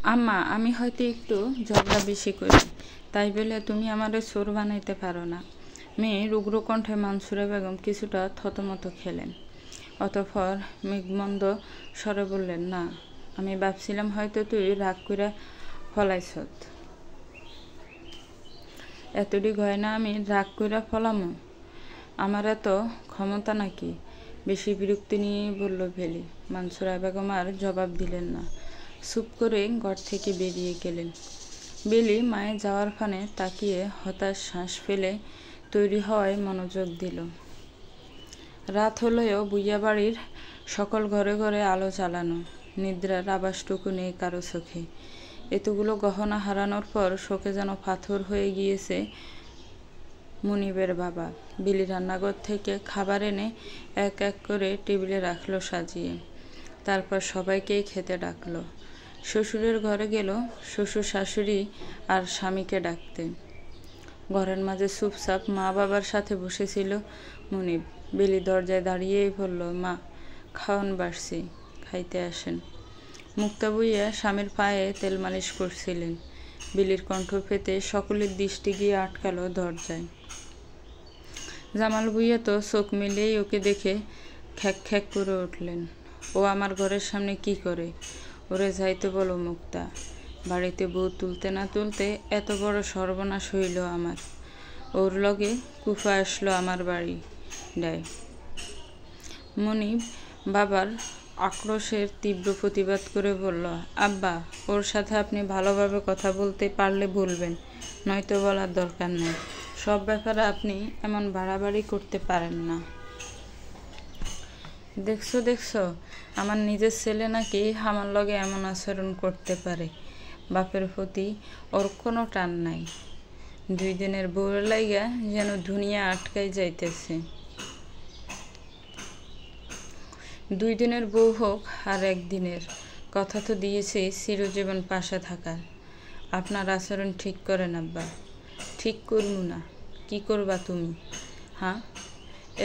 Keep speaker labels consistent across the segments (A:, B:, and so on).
A: আম্মা, আমি হয়তো একটু ঝগড়া বেশি করি, তাই বলে তুমি আমারে চোর বানাইতে পারো না। মেয়ে রুগ্র কণ্ঠে মানসুরা বেগম কিছুটা থতমত খেলেন। অতঃপর মেঘমন্দ স্বরে বললেন, না, আমি ভাবছিলাম হয়তো তুই রাগ করে ফলাইছত। এতটি গয়না আমি রাগ করে ফলামো? আমার এত ক্ষমতা নাকি? বেশি বিরক্তি নিয়ে বলল ভেলি। মানসুরা বেগম আর জবাব দিলেন না, চুপ করে ঘর থেকে বেরিয়ে গেলেন। বেলি মায়ের যাওয়ার ফানে তাকিয়ে হতাশ শ্বাস ফেলে তৈরি হওয়ায় মনোযোগ দিল। রাত হলেও বুইয়া বাড়ির সকল ঘরে ঘরে আলো জ্বালানো, নিদ্রার আবাসটুকু নেই কারো চোখে। এতগুলো গহনা হারানোর পর শোকে যেন পাথর হয়ে গিয়েছে মুনিবের বাবা। বিলি রান্নাঘর থেকে খাবার এনে এক এক করে টেবিলে রাখলো সাজিয়ে। তারপর সবাইকেই খেতে ডাকলো। শ্বশুরের ঘরে গেল শ্বশুর শাশুড়ি আর স্বামীকে ডাকতে। ঘরের মাঝে চুপচাপ মা বাবার সাথে বসেছিল মুনিব। বিলি দরজায় দাঁড়িয়েই বলল, মা, খাওয়ান বাড়ছি, খাইতে আসেন। মুক্তা বুইয়া স্বামীর পায়ে তেল মালিশ করছিলেন। বিলির কণ্ঠ পেতে সকলের দৃষ্টি গিয়ে আটকালো দরজায়। জামাল বুইয়া তো চোখ মিলিয়েই ওকে দেখে খ্যাক খ্যাক করে উঠলেন। ও আমার ঘরের সামনে কি করে? ওরে যাইতে বলো মুক্তা। বাড়িতে বউ তুলতে না তুলতে এত বড় সর্বনাশ হইল আমার। ওর লগে কুফা আসলো আমার বাড়ি ডায়। মুনিব বাবার আক্রোশের তীব্র প্রতিবাদ করে বলল, আব্বা, ওর সাথে আপনি ভালোভাবে কথা বলতে পারলে বলবেন, নয়তো বলার দরকার নেই। সব ব্যাপারে আপনি এমন বাড়াবাড়ি করতে পারেন না। দেখছো দেখছো, আমার নিজের ছেলে নাকি আমার লগে এমন আচরণ করতে পারে। বাপের প্রতি ওর কোনো টান নাই। 2 দিনের বউয়ের লাইগা যেন দুনিয়া আটকাই যাইতেছে। 2 দিনের বউ হোক আর 1 দিনের, কথা তো দিয়েছে চিরজীবন পাশে থাকার। আপনার আচরণ ঠিক করেন আব্বা। ঠিক করবো না? কি করবা তুমি? হ্যাঁ?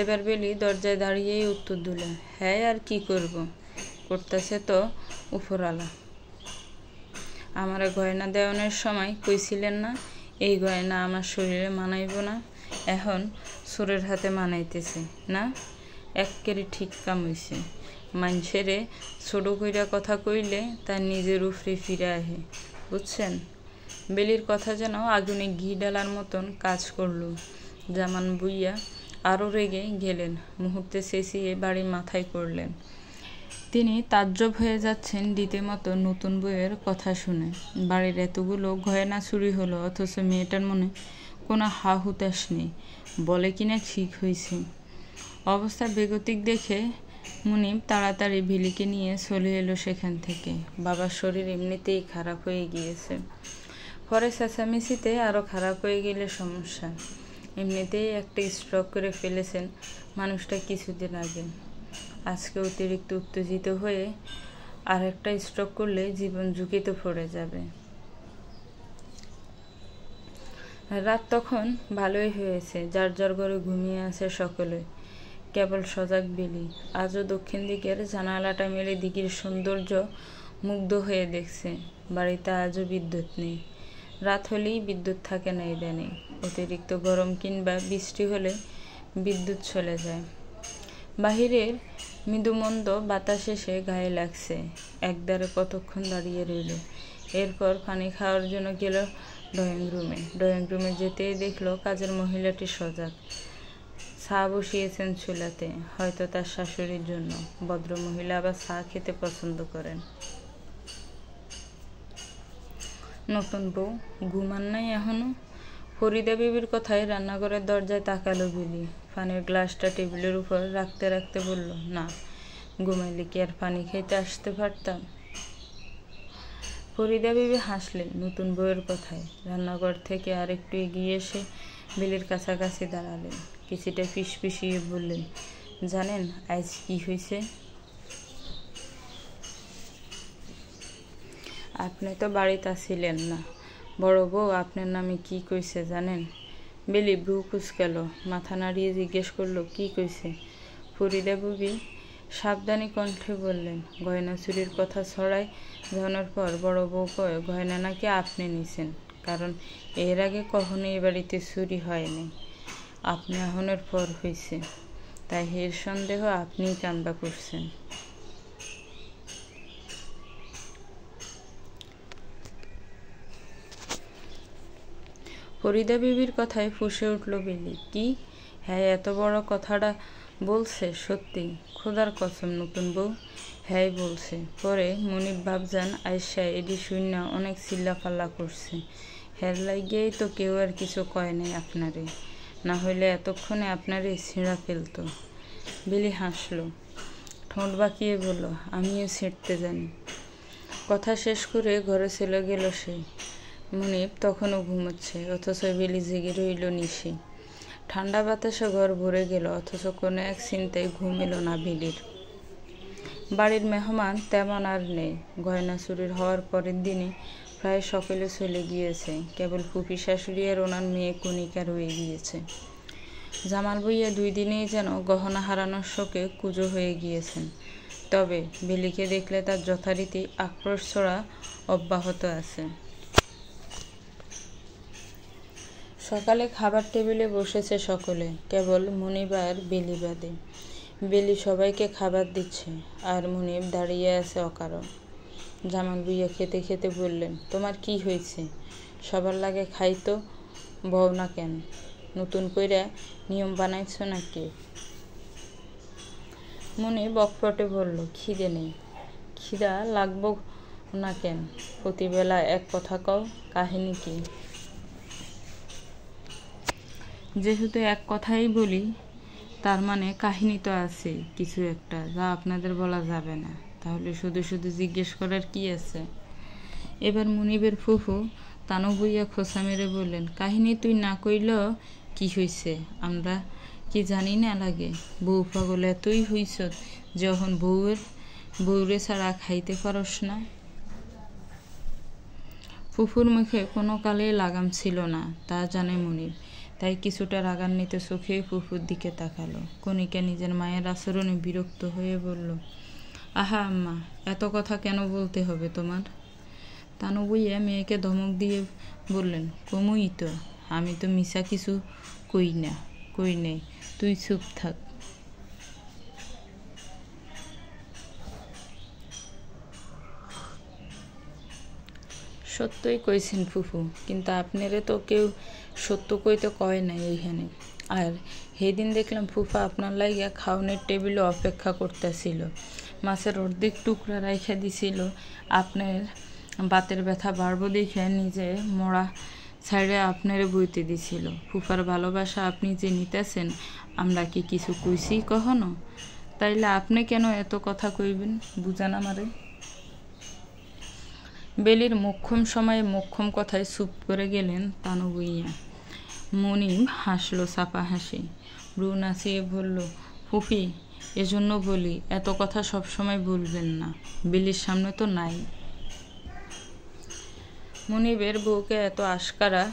A: এবার বেলি দরজায় দাঁড়িয়েই উত্তর দিলেন, হ্যাঁ আর কি করব? করতেছে তো উপরালা। আমার গয়না দেওয়ানোর সময় কইছিলেন না এই গয়না আমার শরীরে মানাইব না? এখন চোরের হাতে মানাইতেছে না? এক্কেরে ঠিক কাম হইছে। মানুষেরে ছোট কইরা কথা কইলে তার নিজের উপরে ফিরে আহে, বুঝছেন? বেলির কথা যেন আগুনে ঘি ডালার মতন কাজ করল। জামান বুইয়া আরও রেগে গেলেন। মুহূর্তে চেঁচিয়ে বাড়ি মাথায় করলেন। তিনি তাজ্জব হয়ে যাচ্ছেন রীতিমতো নতুন বউয়ের কথা শুনে। বাড়ির এতগুলো গয়না চুরি হলো, অথচ মেয়েটার মনে কোনো হা হুতাশ নেই। বলে কিনা ঠিক হয়েছে। অবস্থা বেগতিক দেখে মুনিব তাড়াতাড়ি ভিলিকে নিয়ে চলে এলো সেখান থেকে। বাবার শরীর এমনিতেই খারাপ হয়ে গিয়েছে, পরে চেঁচামেচিতে আরও খারাপ হয়ে গেলে সমস্যা। এমনিতেই একটা স্ট্রোক করে ফেলেছেন মানুষটা কিছুদিন আগে। আজকে অতিরিক্ত উত্তেজিত হয়ে আর একটা স্ট্রোক করলে জীবন ঝুঁকিতে পড়ে যাবে। রাত তখন ভালোই হয়েছে। যার যার ঘরে ঘুমিয়ে আছে সকলে, কেবল সজাগ বেলি। আজও দক্ষিণ দিকের জানালাটা মেলে দিঘির সৌন্দর্য মুগ্ধ হয়ে দেখছে। বাড়িতে আজও বিদ্যুৎ নেই। রাত হলেই বিদ্যুৎ থাকে না ইদানিং। অতিরিক্ত গরম কিংবা বৃষ্টি হলে বিদ্যুৎ চলে যায়। বাহিরের মৃদুমন্দ বাতাস এসে গায়ে লাগছে। একদারে কতক্ষণ দাঁড়িয়ে রইল। এরপর পানি খাওয়ার জন্য গেল ড্রয়িং রুমে যেতেই দেখলো কাজের মহিলাটি সজাগ। চা বসিয়েছেন চুলাতে, হয়তো তার শাশুড়ির জন্য। ভদ্রমহিলা আবার চা খেতে পছন্দ করেন। নতুন বউ ঘুমান নাই এখনো? ফরিদা বিবির কথায় রান্নাঘরের দরজায় তাকালো বিলি। পানির গ্লাসটা টেবিলের উপর রাখতে রাখতে বলল, না, ঘুমাইলে কি আর পানি খাইতে আসতে পারতাম? ফরিদা বিবি হাসলেন নতুন বউয়ের কথায়। রান্নাঘর থেকে আর একটু এগিয়ে এসে বিলির কাছাকাছি দাঁড়ালেন। কিছুটা ফিসফিসিয়ে বললেন, জানেন আজ কি হয়েছে? আপনি তো বাড়িতে ছিলেন না। বড় বউ আপনার নামে কি কইছে জানেন? বেলি ভ্রু কুঁচকাল, মাথা নাড়িয়ে জিজ্ঞেস করলো, কি কইছে? ফরিদা বিবি সাবধানী কণ্ঠে বললেন, গয়না চুরির কথা ছড়ায় জানার পর বড় বউ কয় গয়না নাকি আপনি নিছেন, কারণ এর আগে কখনো এ বাড়িতে চুরি হয়নি, আপনি আহনের পর হয়েছে, তাই এর সন্দেহ আপনিই কান্দা করছেন। ফরিদা বিবির কথায় ফুঁসে উঠল বেলি। কি? হ্যাঁ, এত বড় কথাটা বলছে? সত্যি? খোদার কসম নতুন বউ? হ্যাঁ বলছে। পরে মনিব ভাবজান আয়সা এডি শূন্য অনেক চিল্লাফাল্লা করছে। হ্যার লাগিয়েই তো কেউ আর কিছু কয় নাই আপনারে, না হইলে এতক্ষণে আপনারে ছিঁড়া ফেলতো। বেলি হাসল, ঠোঁট বাঁকিয়ে বলল, আমিও ছিঁড়তে জানি। কথা শেষ করে ঘরে চলে গেল সে। মনিব তখনও ঘুমোচ্ছে, অথচ বেলি জেগে রইল নিশি। ঠান্ডা বাতাসে ঘর ভরে গেল, অথচ কোনো এক চিন্তায় ঘুম এলো না বেলির। বাড়ির মেহমান তেমন আর নেই। গয়না চুরির হওয়ার পরের দিনে প্রায় সকলে চলে গিয়েছে, কেবল ফুফি শাশুড়ি আর ওনার মেয়ে কণিকা রয়ে গিয়েছে। জামাল ভুঁইয়া 2 দিনেই যেন গহনা হারানোর শোকে কুঁজো হয়ে গিয়েছেন। তবে বেলিকে দেখলে তার যথারীতি আক্রোশ ছড়া অব্যাহত আছে। সকালে খাবার টেবিলে বসেছে সকলে, কেবল মনিব আর বেলি বাদে। বেলি সবাইকে খাবার দিচ্ছে, আর মনিব দাঁড়িয়ে আছে অকারণ। জামাল ভুঁইয়া খেতে খেতে বললেন, তোমার কি হয়েছে? সবার লাগে খাইতো বও না কেন? নতুন কইরা নিয়ম বানাইছ নাকি? মনিব অকপটে বলল, খিদে নেই। খিদা লাগবো না কেন? প্রতিবেলা এক কথা কও, কাহিনী কি? যেহেতু এক কথাই বলি, তার মানে কাহিনী তো আছে কিছু একটা, যা আপনাদের বলা যাবে না। তাহলে শুধু শুধু জিজ্ঞেস করার কি আছে? এবার মনিবের ফুফু তানু ভুঁইয়া খোঁচা মেরে বললেন, কাহিনী তুই না কইল কি হইছে? আমরা কি জানি না লাগে? বউ পাগল এতই হইছ যখন বউরে ছাড়া খাইতে পারস না। ফুফুর মুখে কোনো কালেই লাগাম ছিল না, তা জানে মনিব। তাই কিছুটা রাগান্বিত চোখে ফুফুর দিকে তাকালো। কণিকা নিজের মায়ের আচরণে বিরক্ত হয়ে বলল, আহা আম্মা, এত কথা কেন বলতে হবে তোমার? তানু ভুঁইয়া মেয়েকে ধমক দিয়ে বললেন, কমুই তো, আমি তো মিছা কিছু কই নাই, তুই চুপ থাক। সত্যই কইছেন ফুফু, কিন্তু আপনারে তো কেউ সত্য কইতে কয় নাই এইখানে। আর সেদিন দেখলাম ফুফা আপনার লাইগা খাওনের টেবিলে অপেক্ষা করতেছিল, মাছের অর্ধেক টুকরা রাইখা দিছিল। আপনার বাতের ব্যথা বাড়বো দেখে নিজে মরা ছাইড়ে আপনারে বইতে দিছিল। ফুফার ভালোবাসা আপনি যে নিতেছেন, আমরা কি কিছু কইছি কখনো? তাইলে আপনি কেন এত কথা কইবেন? বুঝান আমারে। বেলির মোক্ষম সময়ে মোক্ষম কথায় চুপ করে গেলেন তানু ভুঁইয়া। মনিব হাসলো চাপা হাসি, ব্রু নাচিয়ে বলল, ফুফি, এজন্য বলি এত কথা সবসময় বলবেন না, বেলির সামনে তো নাই। মনিবের বউকে এত আশকারা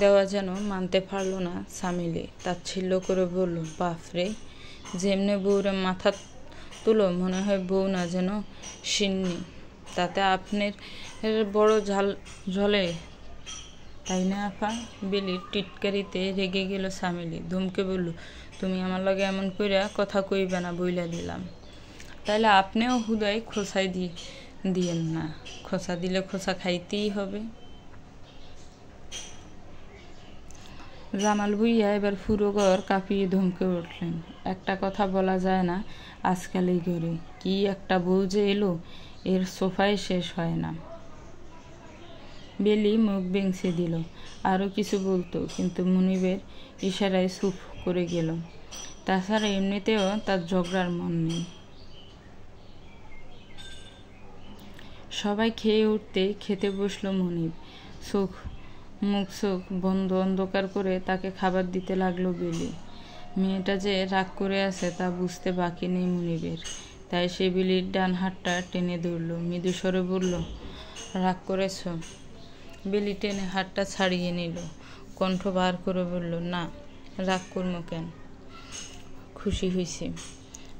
A: দেওয়া যেন মানতে পারল না সামিলে। তাচ্ছিল্য করে বলল, বাপরে, যেমনে বউরে মাথা তুলো মনে হয় বউ না যেন সিন্নি। তাতে আপনার বড় ঝলে, তাই না আপা? বেলির টিটকারিতে রেগে গেল সামিলি, ধমকে বলল, তুমি আমার লগে এমন কইরা কথা কইবে না, বইলা দিলাম। তাইলে আপনিও হুদাই খোঁচাই দিয়েন না, খোঁচা দিলে খোঁচা খাইতেই হবে। জামাল ভুঁইয়া এবার পুরো ঘর কাঁপিয়ে ধমকে উঠলেন, একটা কথা বলা যায় না আজকাল এই ঘরে, কি একটা বউ যে এলো, এর সোফায় শেষ হয় না। বেলি মুখ বেংছে দিল, আরও কিছু বলতো, কিন্তু মনিবের ইশারায় চুপ করে গেল। তাছাড়া এমনিতেও তার ঝগড়ার মন নেই। সবাই খেয়ে উঠতে খেতে বসলো মনিব। মুখ চোখ বন্ধ অন্ধকার করে তাকে খাবার দিতে লাগলো বেলি। মেয়েটা যে রাগ করে আছে তা বুঝতে বাকি নেই মনিবের, তাই সে বেলির ডান হাতটা টেনে ধরল, মৃদু স্বরে বলল, রাগ করেছ? বেলি টেনে হাতটা ছাড়িয়ে নিল, কণ্ঠ বার করে বলল, না, রাগ করবো কেন, খুশি হয়েছি।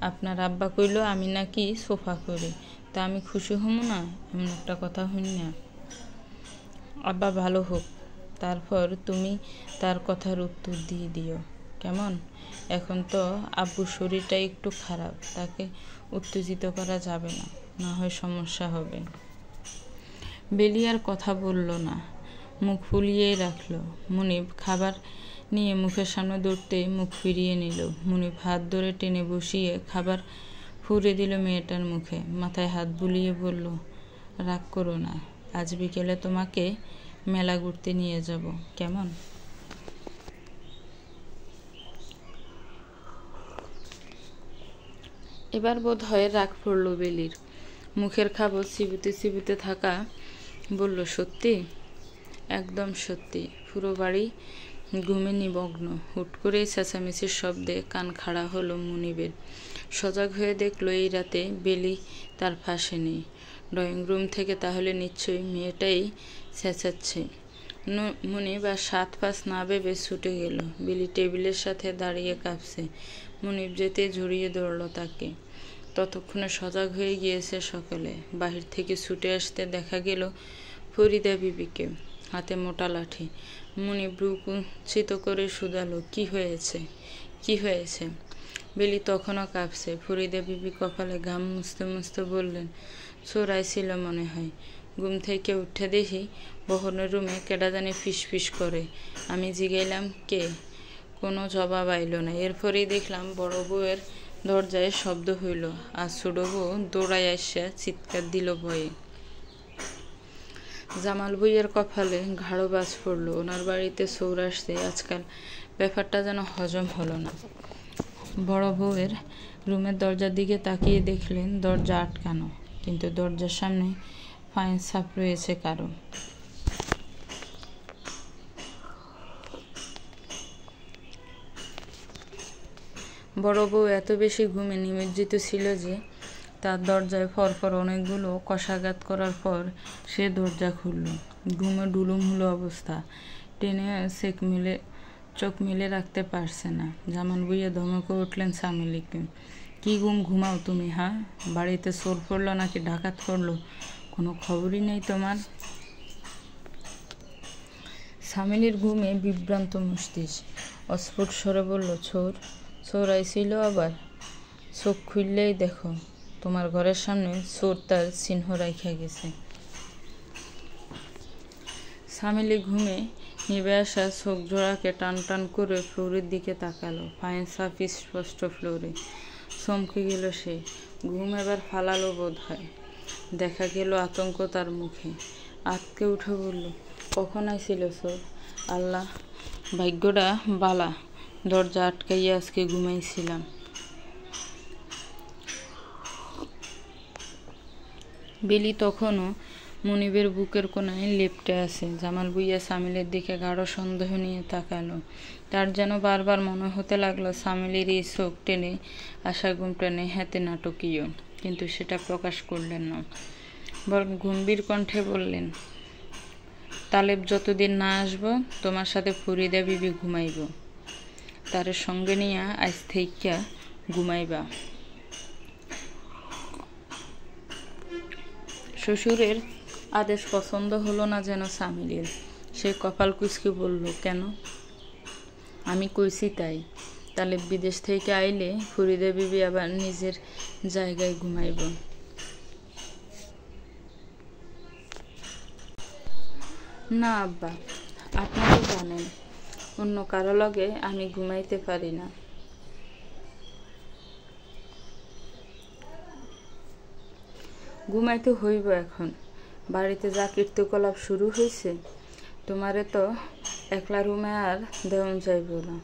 A: আপনার আব্বা কইল আমি নাকি সোফা করি, তা আমি খুশি হব না? এমন একটা কথা হই না। আব্বা ভালো হোক, তারপর তুমি তার কথার উত্তর দিয়ে দিও, কেমন? এখন তো আব্বুর শরীরটা একটু খারাপ, তাকে উত্তেজিত করা যাবে না, না হয় সমস্যা হবে। বেলি আর কথা বলল না, মুখ ফুলিয়েই রাখল। মুনিব খাবার নিয়ে মুখের সামনে ধরতেই মুখ ফিরিয়ে নিল। মুনিব হাত ধরে টেনে বসিয়ে খাবার ফুঁড়ে দিল মেয়েটার মুখে। মাথায় হাত বুলিয়ে বলল, রাগ করো না, আজ বিকেলে তোমাকে মেলা ঘুরতে নিয়ে যাব, কেমন? এবার বোধ হয় রাগ পড়ল বেলির। মুখের খাবার চিবুতে চিবুতে থাকা বলল, সত্যি? একদম সত্যি। পুরো বাড়ি ঘুমে নিমগ্ন। হুট করেই চেঁচামেচির শব্দে কান খাড়া হলো মুনিবের। সজাগ হয়ে দেখল এই রাতে বেলি তার পাশে নেই। ড্রয়িং রুম থেকে তাহলে নিশ্চয়ই মেয়েটাই চেঁচাচ্ছে। মুনিব আর ৭-৫ না ভেবে ছুটে গেল। বেলি টেবিলের সাথে দাঁড়িয়ে কাঁপছে। মুনিব যেতে জড়িয়ে ধরল তাকে। ততক্ষণে সজাগ হয়ে গিয়েছে সকলে। বাহির থেকে ছুটে আসতে দেখা গেল ফরিদা বিবিকে, হাতে মোটা লাঠি। মুনিব ভ্রু কুঞ্চিত করে শুধালো, কি হয়েছে, কি হয়েছে? বেলি তখনও কাঁপছে। ফরিদা বিবি কপালে ঘাম মুছতে মুছতে বললেন, চোর আইছিল মনে হয়। ঘুম থেকে উঠে দেখি বহনের রুমে কেডা জানি ফিস করে। আমি জিগাইলাম কে, কোনো জবাব আইল না। এরপরেই দেখলাম বড় বউয়ের দরজায় শব্দ হইল, আর ছোট বউ দৌড়াই আসিয়া চিৎকার দিল ভয়ে। জামাল ভুঁইয়ার কপালে গাঢ় বাজ পড়ল। ওনার বাড়িতে চোর আসছে, আজকাল ব্যাপারটা যেন হজম হলো না। বড় বউয়ের রুমের দরজার দিকে তাকিয়ে দেখলেন দরজা আটকানো, কিন্তু দরজার সামনে পায়ের ছাপ রয়েছে কারো। বড় বউ এত বেশি ঘুমে নিমজ্জিত ছিল যে তার দরজায় পরপর অনেকগুলো কষাঘাত করার পর সে দরজা খুলল। ঘুমে ডুলুমুলো অবস্থা, টেনে চোখ মেলে রাখতে পারছে না। জামাল ভুঁইয়া ধমকে উঠলেন সামিলিকে, কি ঘুমাও তুমি? হ্যাঁ, বাড়িতে চোর পড়লো নাকি ডাকাত করলো, কোনো খবরই নেই তোমার? সামিলির ঘুমে বিভ্রান্ত মস্তিষ্ক অস্ফুট স্বরে বলল, চোর আইছিল আবার? চোখ খুললেই দেখো তোমার ঘরের সামনে চোর তার চিহ্ন রাইখা গেছে। সামিলি ঘুমে নিভে আসা চোখ জোড়াকে টান টান করে ফ্লোরের দিকে তাকালো। পায়ের ছাপ স্পষ্ট ফ্লোরে। চমকে গেল সে। ঘুম এবার ফালালো বোধ হয়। দেখা গেল আতঙ্ক তার মুখে। আতকে উঠে বলল, কখন আইছিল চোর? আল্লাহ, ভাগ্যটা বালা, দরজা আটকাইয়া আজকে ঘুমাইছিলাম। বেলি তখনও মুনিবের বুকের কোনায় লেপ্টে আছে। জামাল ভুঁইয়া সামিলের দিকে গাঢ় সন্দেহ নিয়ে তাকালো। তার যেন বারবার মনে হতে লাগলো সামিলের এই চোখ টেনে আসা ঘুমটা নেহাতে নাটকীয়, কিন্তু সেটা প্রকাশ করলেন না, বরং গম্ভীর কণ্ঠে বললেন, তালেব যতদিন না আসবো তোমার সাথে ফরিদা বিবি ঘুমাইব, তার সঙ্গে নিয়ে আজ থেইকা ঘুমাইবা। শ্বশুরের আদেশ পছন্দ হলো না যেন সামিলের। সে কপাল কুঁচকে বলল, কেন? আমি কইছি তাই। তালেব বিদেশ থেকে আইলে ফরিদা বিবি আবার নিজের জায়গায় ঘুমাইব। না আব্বা, আপনি তো জানেন অন্য কারো লগে আমি ঘুমাইতে পারি না। ঘুমাইতে হইব এখন, বাড়িতে যা কীর্তিকলাপ শুরু হয়েছে। তোমারে তো একলা রুমে আর দেওয়া যাইব না।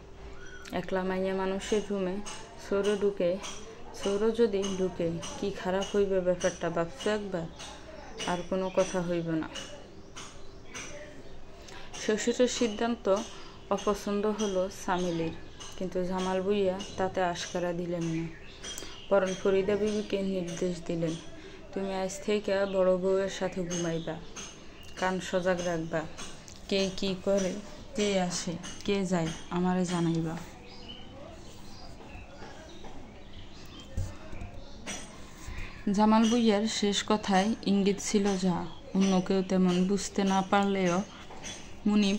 A: একলা মাইয়া মানুষের রুমে চোরও যদি ঢুকে কি খারাপ হইবে ব্যাপারটা ভাবছো একবার? আর কোনো কথা হইব না। শ্বশুরের সিদ্ধান্ত অপছন্দ হলো সামিলির, কিন্তু জামাল ভুঁইয়া তাতে আশকারা দিলেন না, বরং ফরিদা বিবিকে নির্দেশ দিলেন, তুমি আজ থেকে বড় বউয়ের সাথে ঘুমাইবা, কান সজাগ রাখবা, কে কি করে, কে আসে কে যায় আমারে জানাইবা। জামাল ভূঁইয়ার শেষ কথায় ইঙ্গিত ছিল যা অন্য কেউ তেমন বুঝতে না পারলেও মুনিব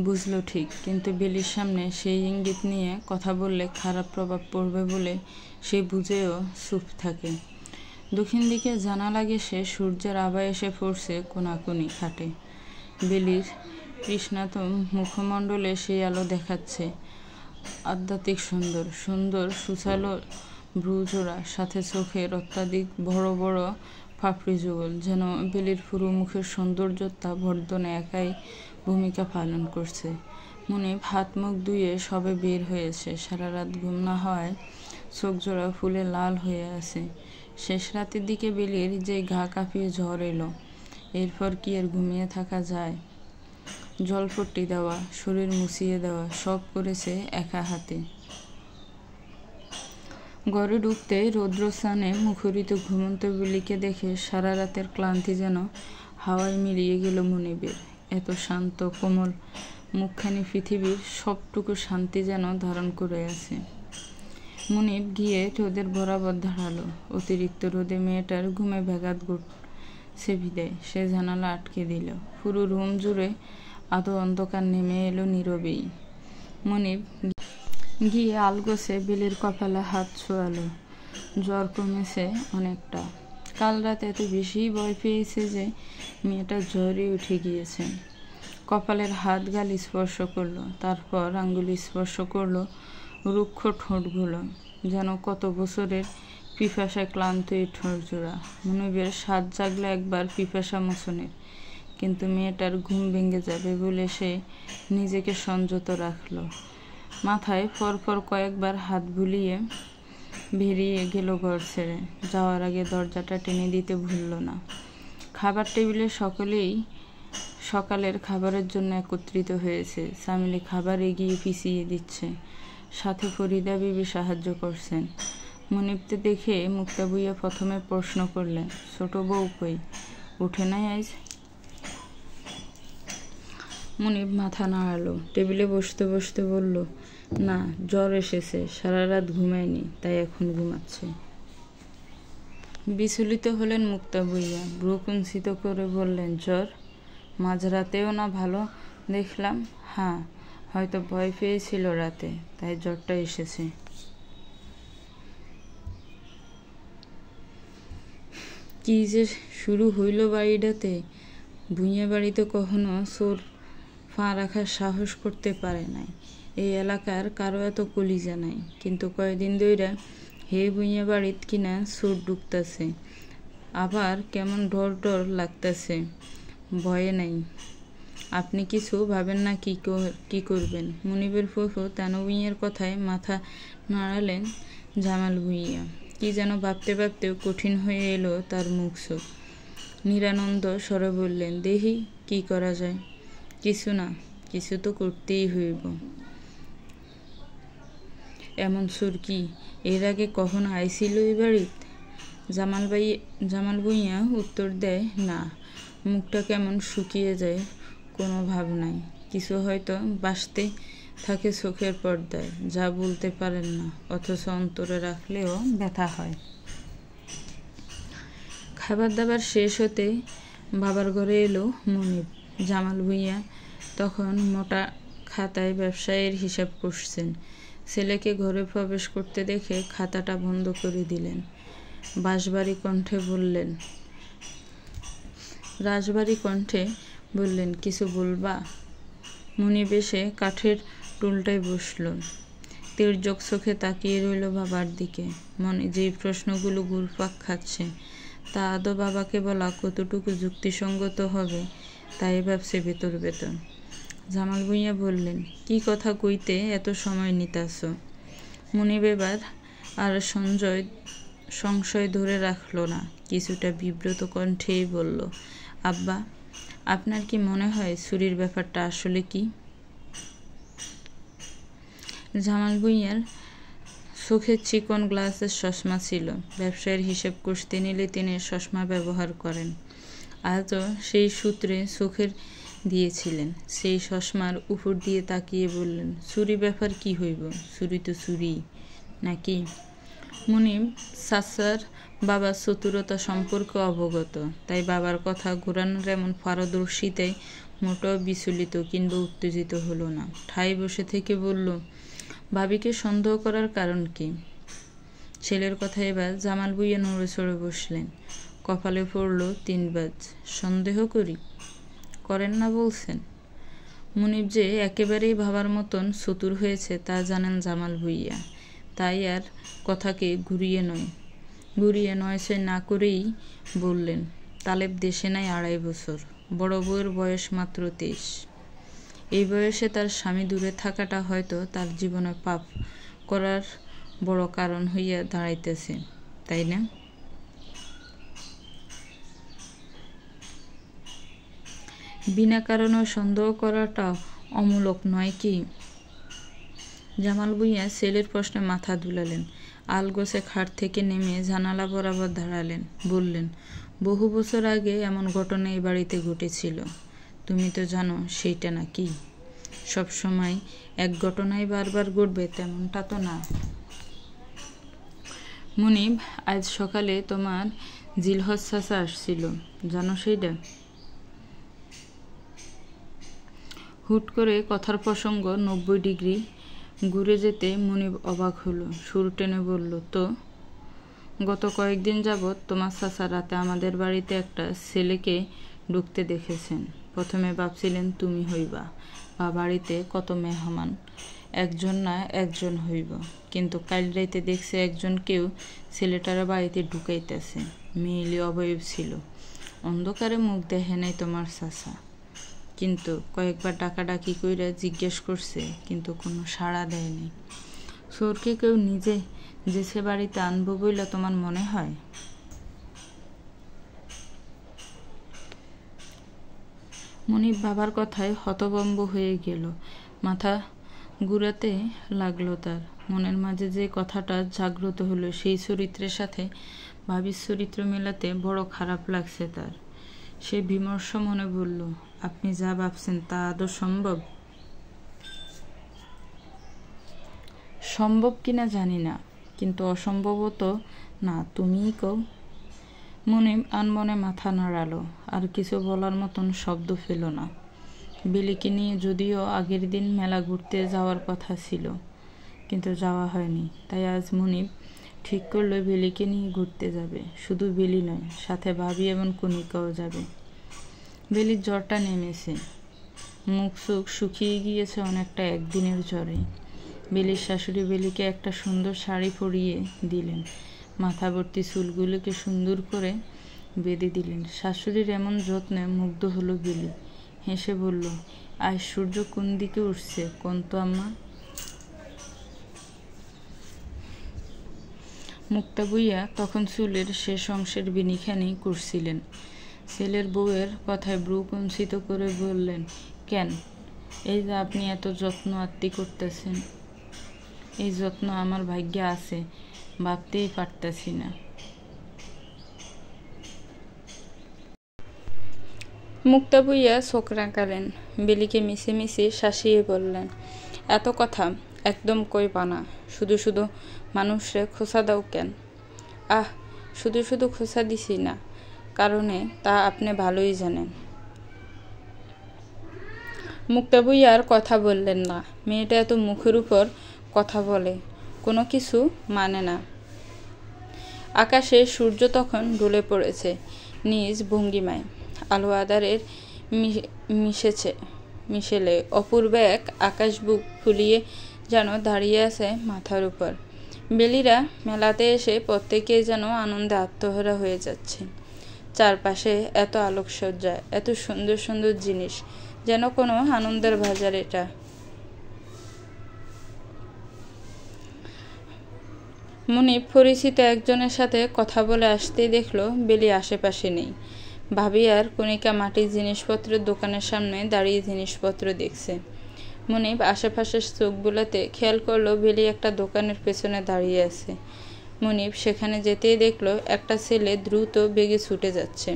A: বুঝল ঠিক, কিন্তু বেলির সামনে সেই ইঙ্গিত নিয়ে কথা বললে খারাপ প্রভাব পড়বে বলে সে বুঝেও চুপ থাকে। দক্ষিণ দিকে জানালা ঘেঁষে সূর্যের আভা এসে পড়ছে কোনাকুনি খাটে। বেলির কৃষ্ণাত মুখমণ্ডলে সেই আলো দেখাচ্ছে আধ্যাত্মিক সুন্দর সুন্দর সুচালো ভ্রুজোড়া, সাথে চোখের অত্যাধিক বড় বড় পাপড়ি যুগল, যেন বেলির পুরো মুখের সৌন্দর্যতা বর্ধনে একাই ভূমিকা পালন করছে। মুনিব হাত মুখ ধুয়ে সবে বের হয়েছে, সারা রাত ঘুম না হওয়ায় চোখ জোড়া ফুলে লাল হয়ে আছে। শেষ রাতের দিকে বেলির যে গা কাঁপিয়ে জ্বর এলো, এরপর কি আর ঘুমিয়ে থাকা যায়? জলপট্টি দেওয়া, শরীর মুছিয়ে দেওয়া সব করেছে একা হাতে। ঘরে ঢুকতে রৌদ্রস্নানে মুখরিত ঘুমন্ত বেলিকে দেখে সারা রাতের ক্লান্তি যেন হাওয়ায় মিলিয়ে গেল মুনিবের। এত শান্ত কোমল মুখখানি পৃথিবীর সবটুকু শান্তি যেন ধারণ করে আছে। মুনিব গিয়ে রোদের বরাবর দাঁড়ালো। অতিরিক্ত রোদে মেয়েটার ঘুমে ব্যাঘাত ঘটছে বিদায় সে জানালা আটকে দিল। পুরো রুম জুড়ে আধো অন্ধকার নেমে এলো নীরবেই। মুনিব গিয়ে আলগোছে বেলির কপালে হাত ছোঁয়ালো। জ্বর কমেছে অনেকটা। কাল রাতে এত বেশি ভয় পেয়েছে যে মেয়েটা জ্বরে উঠে গিয়েছে। কপালের হাত গাল স্পর্শ করলো, তারপর আঙ্গুলি স্পর্শ করলো রুক্ষ ঠোঁটগুলো, যেন কত বছরের পিপাসায় ক্লান্ত এই ঠোঁট জোড়া। মুনিবের স্বাদ জাগলো একবার পিপাসা মোচনের, কিন্তু মেয়েটার ঘুম ভেঙে যাবে বলে সে নিজেকে সংযত রাখলো। মাথায় ফরফর কয়েকবার হাত বুলিয়ে বেরিয়ে গেল ঘর ছেড়ে। যাওয়ার আগে দরজাটা টেনে দিতে ভুলল না। খাবার টেবিলে সকলেই সকালের খাবারের জন্য একত্রিত হয়েছে। সামিলি খাবার এগিয়ে পিছিয়ে দিচ্ছে, সাথে ফরিদা বিবি সাহায্য করছেন। মুনিবকে দেখে মুক্তা ভূঁইয়া প্রথমে প্রশ্ন করলেন, ছোট বউ কই, উঠে নাই আজ? মুনিব মাথা নাড়ালো। টেবিলে বসতে বসতে বলল, না, জ্বর এসেছে, সারা রাত ঘুমায়নি, তাই এখন ঘুমাচ্ছে। বিচলিত হলেন মুক্তা ভূঁইয়া, ভ্রু কুঞ্চিত করে বললেন, জ্বর? মাঝরাতেও না ভালো দেখলাম। হ্যাঁ, হয়তো ভয় পেয়েছিল রাতে, তাই জ্বরটা এসেছে। কি যে শুরু হইল বাড়িটাতে। ভূঁইয়া বাড়িতে কখনো চোর পা রাখার সাহস করতে পারে নাই। এই এলাকার কারো এত কলিজা নাই, কিন্তু কয়েকদিন ধইরা হে ভূঁইয়া বাড়িত কিনা চোর ঢুকতাছে। আবার কেমন ডর ডর লাগতাছে। ভয়ে নাই। আপনি কিছু ভাবেন না কি করবেন? মুনিবের ফুফু তানু ভূঁইয়ার কথায় মাথা নাড়ালেন জামাল ভূঁইয়া। কি যেন ভাবতে ভাবতেও কঠিন হয়ে এলো তার মুখ চোখ। নিরানন্দ স্বরে বললেন, দেখি কি করা যায়। কিছু না, কিছু তো করতেই হইব। এমন সুর কি এর আগে কখনো আইছিল এই বাড়িত? জামাল ভূঁইয়া উত্তর দেয়, না। মুখটা কেমন শুকিয়ে যায়, কোনো ভাব নাই। কিছু হয়তো বাসতে থাকে চোখের পর্দায়, যা বলতে পারেন না, অথচ অন্তরে রাখলেও ব্যথা হয়। খাবার দাবার শেষ হতে বাবার ঘরে এলো মুনিব। জামাল ভূঁইয়া তখন মোটা খাতায় ব্যবসায়ের হিসাব করছেন। ছেলেকে ঘরে প্রবেশ করতে দেখে খাতাটা বন্ধ করে দিলেন। রাজবাড়ি কণ্ঠে বললেন, কিছু বলবা? মুনিব এসে কাঠের টুলটায় বসল। তির্যক চোখে তাকিয়ে রইল বাবার দিকে। মনে যেই প্রশ্নগুলো ঘুরপাক খাচ্ছে, তা আদৌ বাবাকে বলা কতটুকু যুক্তিসঙ্গত হবে তাই ভাবছে ভেতর ভেতর। জামাল ভূঁইয়া বললেন, কি কথা কইতে এত সময় নিতাছ? মুনিব এবার আর সংশয় ধরে রাখল না, কিছুটা বিব্রত কণ্ঠেই বলল, আব্বা, আপনার কি মনে হয় চুরির ব্যাপারটা আসলে কি? জামাল ভূঁইয়ার চোখে চিকন গ্লাসের চশমা ছিল। ব্যবসায়ের হিসেব কষতে নিলে তিনি চশমা ব্যবহার করেন। আজও সেই সূত্রে চোখের দিয়েছিলেন। সেই চশমার উপর দিয়ে তাকিয়ে বললেন, চুরি ব্যাপার কি হইব? চুরি তো চুরি নাকি? মুনিব চাচার বাবার চতুরতা সম্পর্কে অবগত, তাই বাবার কথা ঘোরানোর এমন পারদর্শিতায় মোটেও বিচলিত কিংবা উত্তেজিত হলো না। ঠায় বসে থেকে বলল, ভাবিকে সন্দেহ করার কারণ কি? ছেলের কথা এবার জামাল ভুঁইয়া নড়ে চড়ে বসলেন। কপালে পড়ল 3 বাজ। সন্দেহ করেন না বলছেন? মুনিব যে একেবারেই ভাবার মতন চতুর হয়েছে তা জানেন জামাল ভুঁইয়া, তাই আর কথাকে ঘুরিয়ে নয় সে না করেই বললেন, তালেব দেশে নাই 2.5 বছর, বড় বউয়ের বয়স মাত্র 23। এই বয়সে তার স্বামী দূরে থাকাটা হয়তো তার জীবনে পাপ করার বড় কারণ হইয়া দাঁড়াইতেছে, তাই না? বিনা কারণে সন্দেহ করাটা অমূলক নয় কি? জামাল ভুঁইয়া ছেলের প্রশ্নে মাথা দুলালেন। আলগোছে খাট থেকে নেমে জানালা বরাবর দাঁড়ালেন। বললেন, বহু বছর আগে এমন ঘটনা এই বাড়িতে ঘটেছিল। তুমি তো জানো সেইটা নাকি? সবসময় এক ঘটনাই বারবার ঘটবে তেমনটা তো না। মুনিব, আজ সকালে তোমার জিলহজ চাচা আসছিল, জানো সেইটা? হুট করে কথার প্রসঙ্গ 90 ডিগ্রি ঘুরে যেতে মুনিব অবাক হলো। সুর টেনে বলল, তো গত কয়েকদিন যাবৎ তোমার চাচা রাতে আমাদের বাড়িতে একটা ছেলেকে ঢুকতে দেখেছেন। প্রথমে ভাবছিলেন তুমি হইবা, বা বাড়িতে কত মেহমান, একজন না একজন হইব, কিন্তু কাল রাইতে দেখছে একজনকেও ছেলেটার বাড়িতে ঢুকাইতেছে। মেয়েলি অবয়ব ছিল, অন্ধকারে মুখ দেখে নাই তোমার চাচা, কিন্তু কয়েকবার ডাকাডাকি কইরা জিজ্ঞেস করছে, কিন্তু কোনো সাড়া দেয়নি। চোরকে কেউ নিজে যেছে বাড়িতে আনবো বইলা তোমার মনে হয়? মুনিব বাবার কথায় হতভম্ব হয়ে গেল। মাথা ঘুরাতে লাগলো তার। মনের মাঝে যে কথাটা জাগ্রত হলো সেই চরিত্রের সাথে ভাবির চরিত্র মেলাতে বড় খারাপ লাগছে তার। সে বিমর্ষ মনে বলল, আপনি যা ভাবছেন তা আদৌ সম্ভব? সম্ভব কিনা জানি না, কিন্তু অসম্ভবত না, তুমিই কও। মুনিব আনমনে মাথা নাড়ালো, আর কিছু বলার মতন শব্দ পেল না। বেলিকে নিয়ে যদিও আগের দিন মেলা ঘুরতে যাওয়ার কথা ছিল, কিন্তু যাওয়া হয়নি। তাই আজ মুনিব ঠিক করলো বেলিকে নিয়ে ঘুরতে যাবে। শুধু বেলি নয়, সাথে ভাবি এবং কণিকাও যাবে। বেলির জ্বরটা নেমেছে, মুখ চোখ শুকিয়ে গিয়েছে অনেকটা একদিনের জ্বরে। বেলির শাশুড়ি বেলিকে একটা সুন্দর শাড়ি পরিয়ে দিলেন, মাথা ভর্তি চুলগুলোকে সুন্দর করে বেঁধে দিলেন। শাশুড়ির এমন যত্নে মুগ্ধ হলো বেলি। হেসে বলল, আজ সূর্য কোন দিকে উঠছে কোন তো আম্মা? মুক্তা বুইয়া তখন চুলের শেষ অংশের বিনিখানি করছিলেন। ছেলের বউয়ের কথায় ব্রু কুঞ্চিত করে বললেন, কেন, এই যে আপনি এত যত্ন আত্মি করতেছেন, এই যত্ন আমার ভাগ্যে আছে, ভাবতেই পারতেছি না। মুক্তা বুইয়া চোখ রাঙালেন। বেলিকে মিশে মিশে শাসিয়ে বললেন, এত কথা একদম কইবা না, শুধু শুধু মানুষরে খোঁচা দাও কেন? আহ, শুধু শুধু খোঁচা দিছি না কারণে, তা আপনি ভালোই জানেন। মুক্তা বুইয়া আর কথা বললেন না। মেয়েটা এত মুখের উপর কথা বলে, কোনো কিছু মানে না। আকাশে সূর্য তখন ঢলে পড়েছে নিজ ভঙ্গিমায়। আলো আধারের মিশেলে অপূর্ব এক আকাশ বুক ফুলিয়ে যেন দাঁড়িয়ে আছে মাথার উপর। বেলিরা মেলাতে এসে প্রত্যেকেই যেন আনন্দে আত্মহারা হয়ে যাচ্ছে। চারপাশে এত আলোকসজ্জা, এত সুন্দর সুন্দর জিনিস, যেন কোনো আনন্দের বাজার এটা। মুনিব পরিচিত একজনের সাথে কথা বলে আসতেই দেখলো বেলি আশেপাশে নেই। ভাবি আর কণিকা মাটির জিনিসপত্রের দোকানের সামনে দাঁড়িয়ে জিনিসপত্র দেখছে। মুনিব আশেপাশের চোখ বুলাতে খেয়াল করলো বেলি একটা দোকানের পেছনে দাঁড়িয়ে আছে। মুনিব সেখানে যেতেই দেখলো একটা ছেলে দ্রুত বেগে ছুটে যাচ্ছে।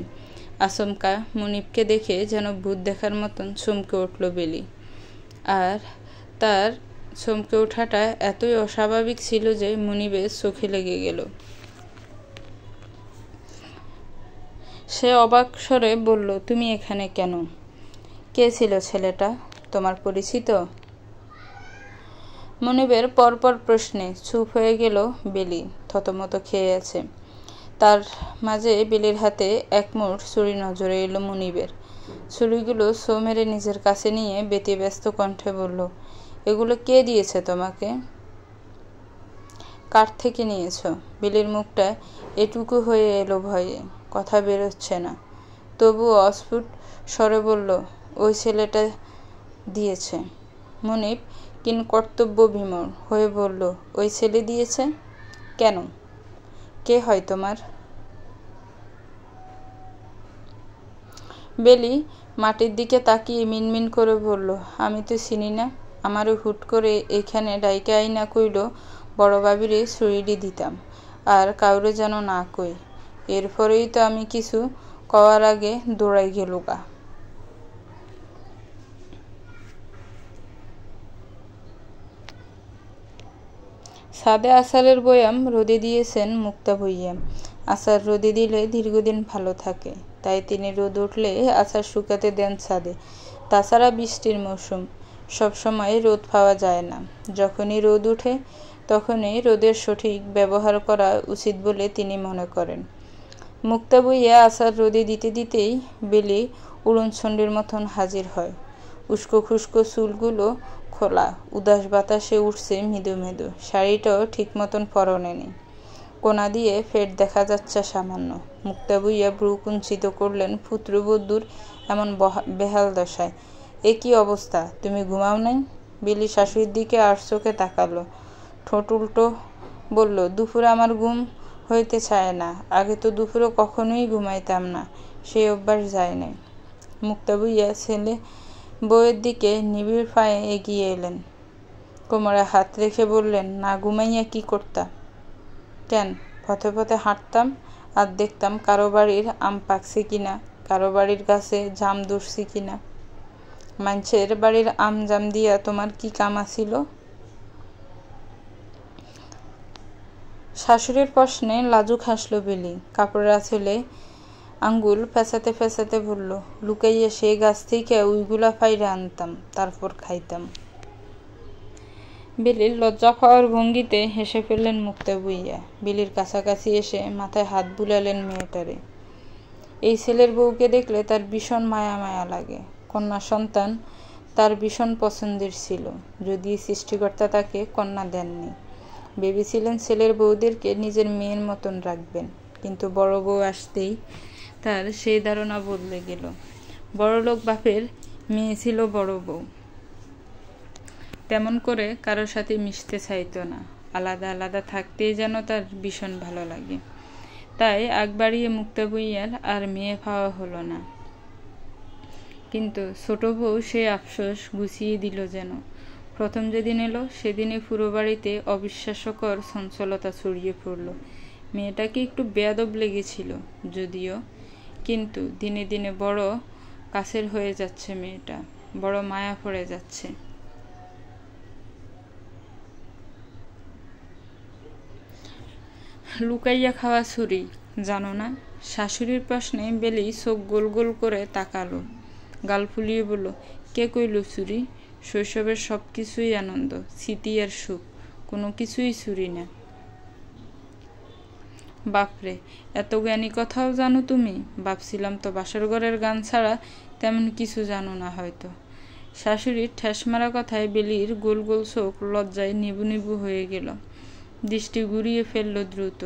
A: আচমকা মুনিবকে দেখে যেন ভূত দেখার মতন চমকে উঠল বেলি। আর তার চমকে ওঠাটা এতই অস্বাভাবিক ছিল যে মুনিবের চোখে লেগে গেল। সে অবাক স্বরে বলল, তুমি এখানে কেন? কে ছিল ছেলেটা? তোমার পরিচিত? মনিবের পরপর প্রশ্নে চুপ হয়ে গেল বেলি। থতমত খেয়ে আছে। তার মাঝে বেলির হাতে একমুঠ ছুরি নজরে এলো মনিবের। ছুরিগুলো ছো মেরে নিজের কাছে নিয়ে ব্যতিব্যস্ত কণ্ঠে বলল, এগুলো কে দিয়েছে তোমাকে? কার থেকে নিয়েছ? বেলির মুখটা এটুকু হয়ে এলো ভয়ে, কথা বেরোচ্ছে না। তবুও অস্ফুট স্বরে বলল, ওই ছেলেটা দিয়েছে। মনিব কিংকর্তব্য বিমূঢ় হয়ে বলল, ওই ছেলে দিয়েছে? কেন? কে হয় তোমার? বেলি মাটির দিকে তাকিয়ে মিনমিন করে বলল, আমি তো চিনি না। আমারও হুট করে এখানে ডাইকে আইনা কইল বড় বাবিরে ছুরিডি দিতাম, আর কাউরে যেন না কই। এরপরেই তো আমি কিছু কওয়ার আগে দৌড়াই গেলুগা। ছাদে আচারের বয়াম রোদে দিয়েছেন মুক্তা ভূঁইয়া। আচার রোদে দিলে দীর্ঘদিন ভালো থাকে, তাই তিনি রোদ উঠলে আচার শুকাতে দেন ছাদে। তাছাড়া বৃষ্টির মৌসুম, সবসময় রোদ পাওয়া যায় না। যখনই রোদ উঠে তখনই রোদের সঠিক ব্যবহার করা উচিত বলে তিনি মনে করেন। মুক্তা ভূঁইয়া আচার রোদে দিতে দিতেই বেলি উড়নচণ্ডীর মতন হাজির হয়। উস্কো খুস্কো চুলগুলো খোলা, উদাস বাতাসে উঠছে মৃদু মৃদু। শাড়িটাও ঠিক মতন পরনে নেই, কোনা দিয়ে ফেট দেখা যাচ্ছে সামান্য। মুক্তা ভূঁইয়া ভ্রু কুঞ্চিত করলেন পুত্রবধূর এমন বেহাল দশায়। এ কি অবস্থা? তুমি ঘুমাও নাই? বেলি শাশুড়ির দিকে আর চোখে তাকালো, ঠোঁট উল্টো বলল, দুপুরে আমার ঘুম হইতে চায় না। আগে তো দুপুরে কখনোই ঘুমাইতাম না, সেই অভ্যাস যায় নাই। মুক্তা ভূঁইয়া ছেলে বউয়ের দিকে নিবিড় পায়ে এগিয়ে এলেন, কোমরে হাত রেখে বললেন, না ঘুমাইয়া কি করতা? কেন, পথে পথে হাঁটতাম আর দেখতাম কারো বাড়ির আম পাকছে কিনা, কারো বাড়ির গাছে জাম ধরছি কিনা। মানুষের বাড়ির আম জাম দিয়া তোমার কি কাম আছিল? শাশুড়ির প্রশ্নে লাজুক হাসল বেলি। কাপড়ের আঁচলে আঙ্গুল ফেঁচাতে ফেঁচাতে বলল, লুকাইয়া সেই গাছ থেকে উইগুলা ফাইরে আনতাম, তারপর খাইতাম। বেলির লজ্জা পাওয়ার ভঙ্গিতে হেসে ফেললেন মুক্তা ভূঁইয়া। বেলির কাছাকাছি এসে মাথায় হাত বুলালেন মেয়েটারে। এই ছেলের বউকে দেখলে তার ভীষণ মায়া মায়া লাগে। কন্যা সন্তান তার ভীষণ পছন্দের ছিল, যদি সৃষ্টিকর্তা তাকে কন্যা দেননি। ভেবেছিলেন ছেলের বউদেরকে নিজের মেয়ের মতন রাখবেন, কিন্তু বড় বউ আসতেই তার সেই ধারণা বদলে গেল। বড়লোক বাপের মেয়ে ছিল বড় বউ, তেমন করে কারোর সাথে মিশতে চাইতো না। আলাদা আলাদা থাকতেই যেন তার ভীষণ ভালো লাগে। তাই আগ বাড়িয়ে মুক্তা ভূঁইয়ার আর মেয়ে পাওয়া হলো না। কিন্তু ছোট বউ সেই আফসোস গুছিয়ে দিল যেন। প্রথম যেদিন এলো সেদিনই পুরো বাড়িতে অবিশ্বাস্যকর চঞ্চলতা ছড়িয়ে পড়ল। মেয়েটাকে একটু বেয়াদব লেগেছিল যদিও, কিন্তু দিনে দিনে বড় কাছের হয়ে যাচ্ছে মেয়েটা, বড় মায়া পড়ে যাচ্ছে। লুকাইয়া খাওয়া ছুরি, জানো না? শাশুড়ির প্রশ্নে বেলি চোখ গোল গোল করে তাকালো, গাল ফুলিয়ে বলল, কে কইল চুরি? শৈশবের সব কিছুই আনন্দ, স্মৃতি আর সুখ, কোনো কিছুই চুরি না। বাপরে, এত জ্ঞানী কথাও জানো তুমি? ভাবছিলাম তো বাসর ঘরের গান ছাড়া তেমন কিছু জানো না হয়তো। শাশুড়ির ঠেস মারা কথায় বেলির গোল গোল চোখ লজ্জায় নিবু নিবু হয়ে গেল। দৃষ্টি ঘুরিয়ে ফেলল দ্রুত,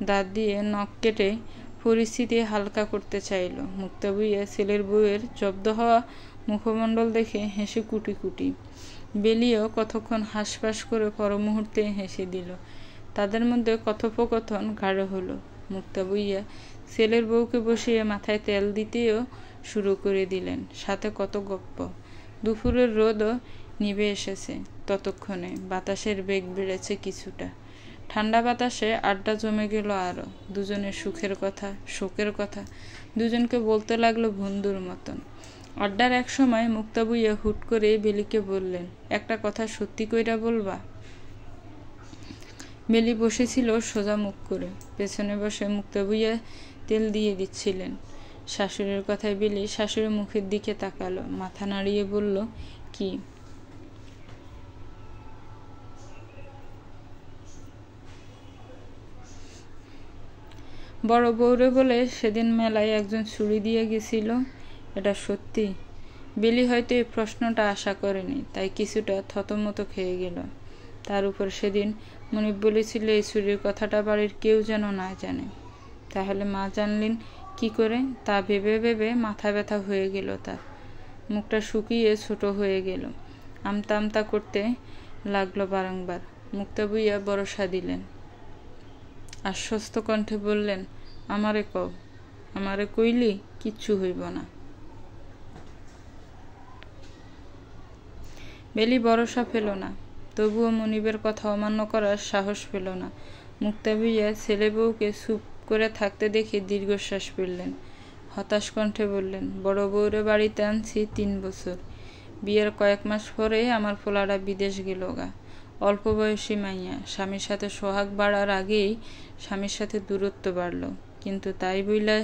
A: দাঁত দিয়ে নখ কেটে পরিস্থিতি হালকা করতে চাইল। মুক্তা ভূঁইয়া ছেলের বউয়ের জব্দ হওয়া মুখমণ্ডল দেখে হেসে কুটি কুটি। বেলিও কতক্ষণ হাঁসফাঁস করে পর মুহূর্তে হেসে দিল। তাদের মধ্যে কথোপকথন গাঢ় হলো। মুক্তা ভূঁইয়া ছেলের বউকে বসিয়ে মাথায় তেল দিতেও শুরু করে দিলেন, সাথে কত গপ্প। দুপুরের রোদও নিভে এসেছে। ততক্ষণে বাতাসের বেগ বেড়েছে কিছুটা। ঠান্ডা বাতাসে আড্ডা জমে গেল আরো। দুজনের সুখের কথা, শোকের কথা দুজনকে বলতে লাগলো বন্ধুর মতন। আড্ডার এক সময় মুক্তা ভূঁইয়া হুট করে বেলিকে বললেন, একটা কথা সত্যি কইরা বলবা? বেলি বসেছিল সোজা মুখ করে, পেছনে বসে মুক্তা ভূঁইয়া তেল দিয়ে দিচ্ছিলেন। শাশুড়ির কথায় বেলি শাশুড়ির মুখের দিকে তাকালো, মাথা নাড়িয়ে বলল, কি? বড় বউরে বলে সেদিন মেলায় একজন চুড়ি দিয়ে গেছিল, এটা সত্যি? বেলি হয়তো এই প্রশ্নটা আশা করেনি, তাই কিছুটা থতমত খেয়ে গেল। তার উপর সেদিন মনিব বলেছিল এই চুরির কথাটা বাড়ির কেউ যেন না জানে। তাহলে মা জানলেন কি করে? তা ভেবে ভেবে মাথা ব্যথা হয়ে গেল তার। মুখটা শুকিয়ে ছোট হয়ে গেল। আমতা আমতা করতে লাগলো বারংবার। মুক্তা বুইয়া ভরসা দিলেন, আশ্বস্ত কণ্ঠে বললেন, আমারে কও, আমারে কইলি কিচ্ছু হইব না। বেলি ভরসা পেল না, তবুও মনিবের কথা অমান্য করার সাহস পেল না। মুক্তা বুইয়া ছেলে বউকে চুপ করে থাকতে দেখে দীর্ঘশ্বাস ফেললেন। হতাশ কণ্ঠে বললেন, বড় বউরে বাড়িতে আনছি 3 বছর। বিয়ের কয়েক মাস পরে আমার পোলাটা বিদেশ গেল গা। অল্প বয়সী মাইয়া, স্বামীর সাথে সোহাগ বাড়ার আগেই স্বামীর সাথে দূরত্ব বাড়ল। কিন্তু তাই বইলা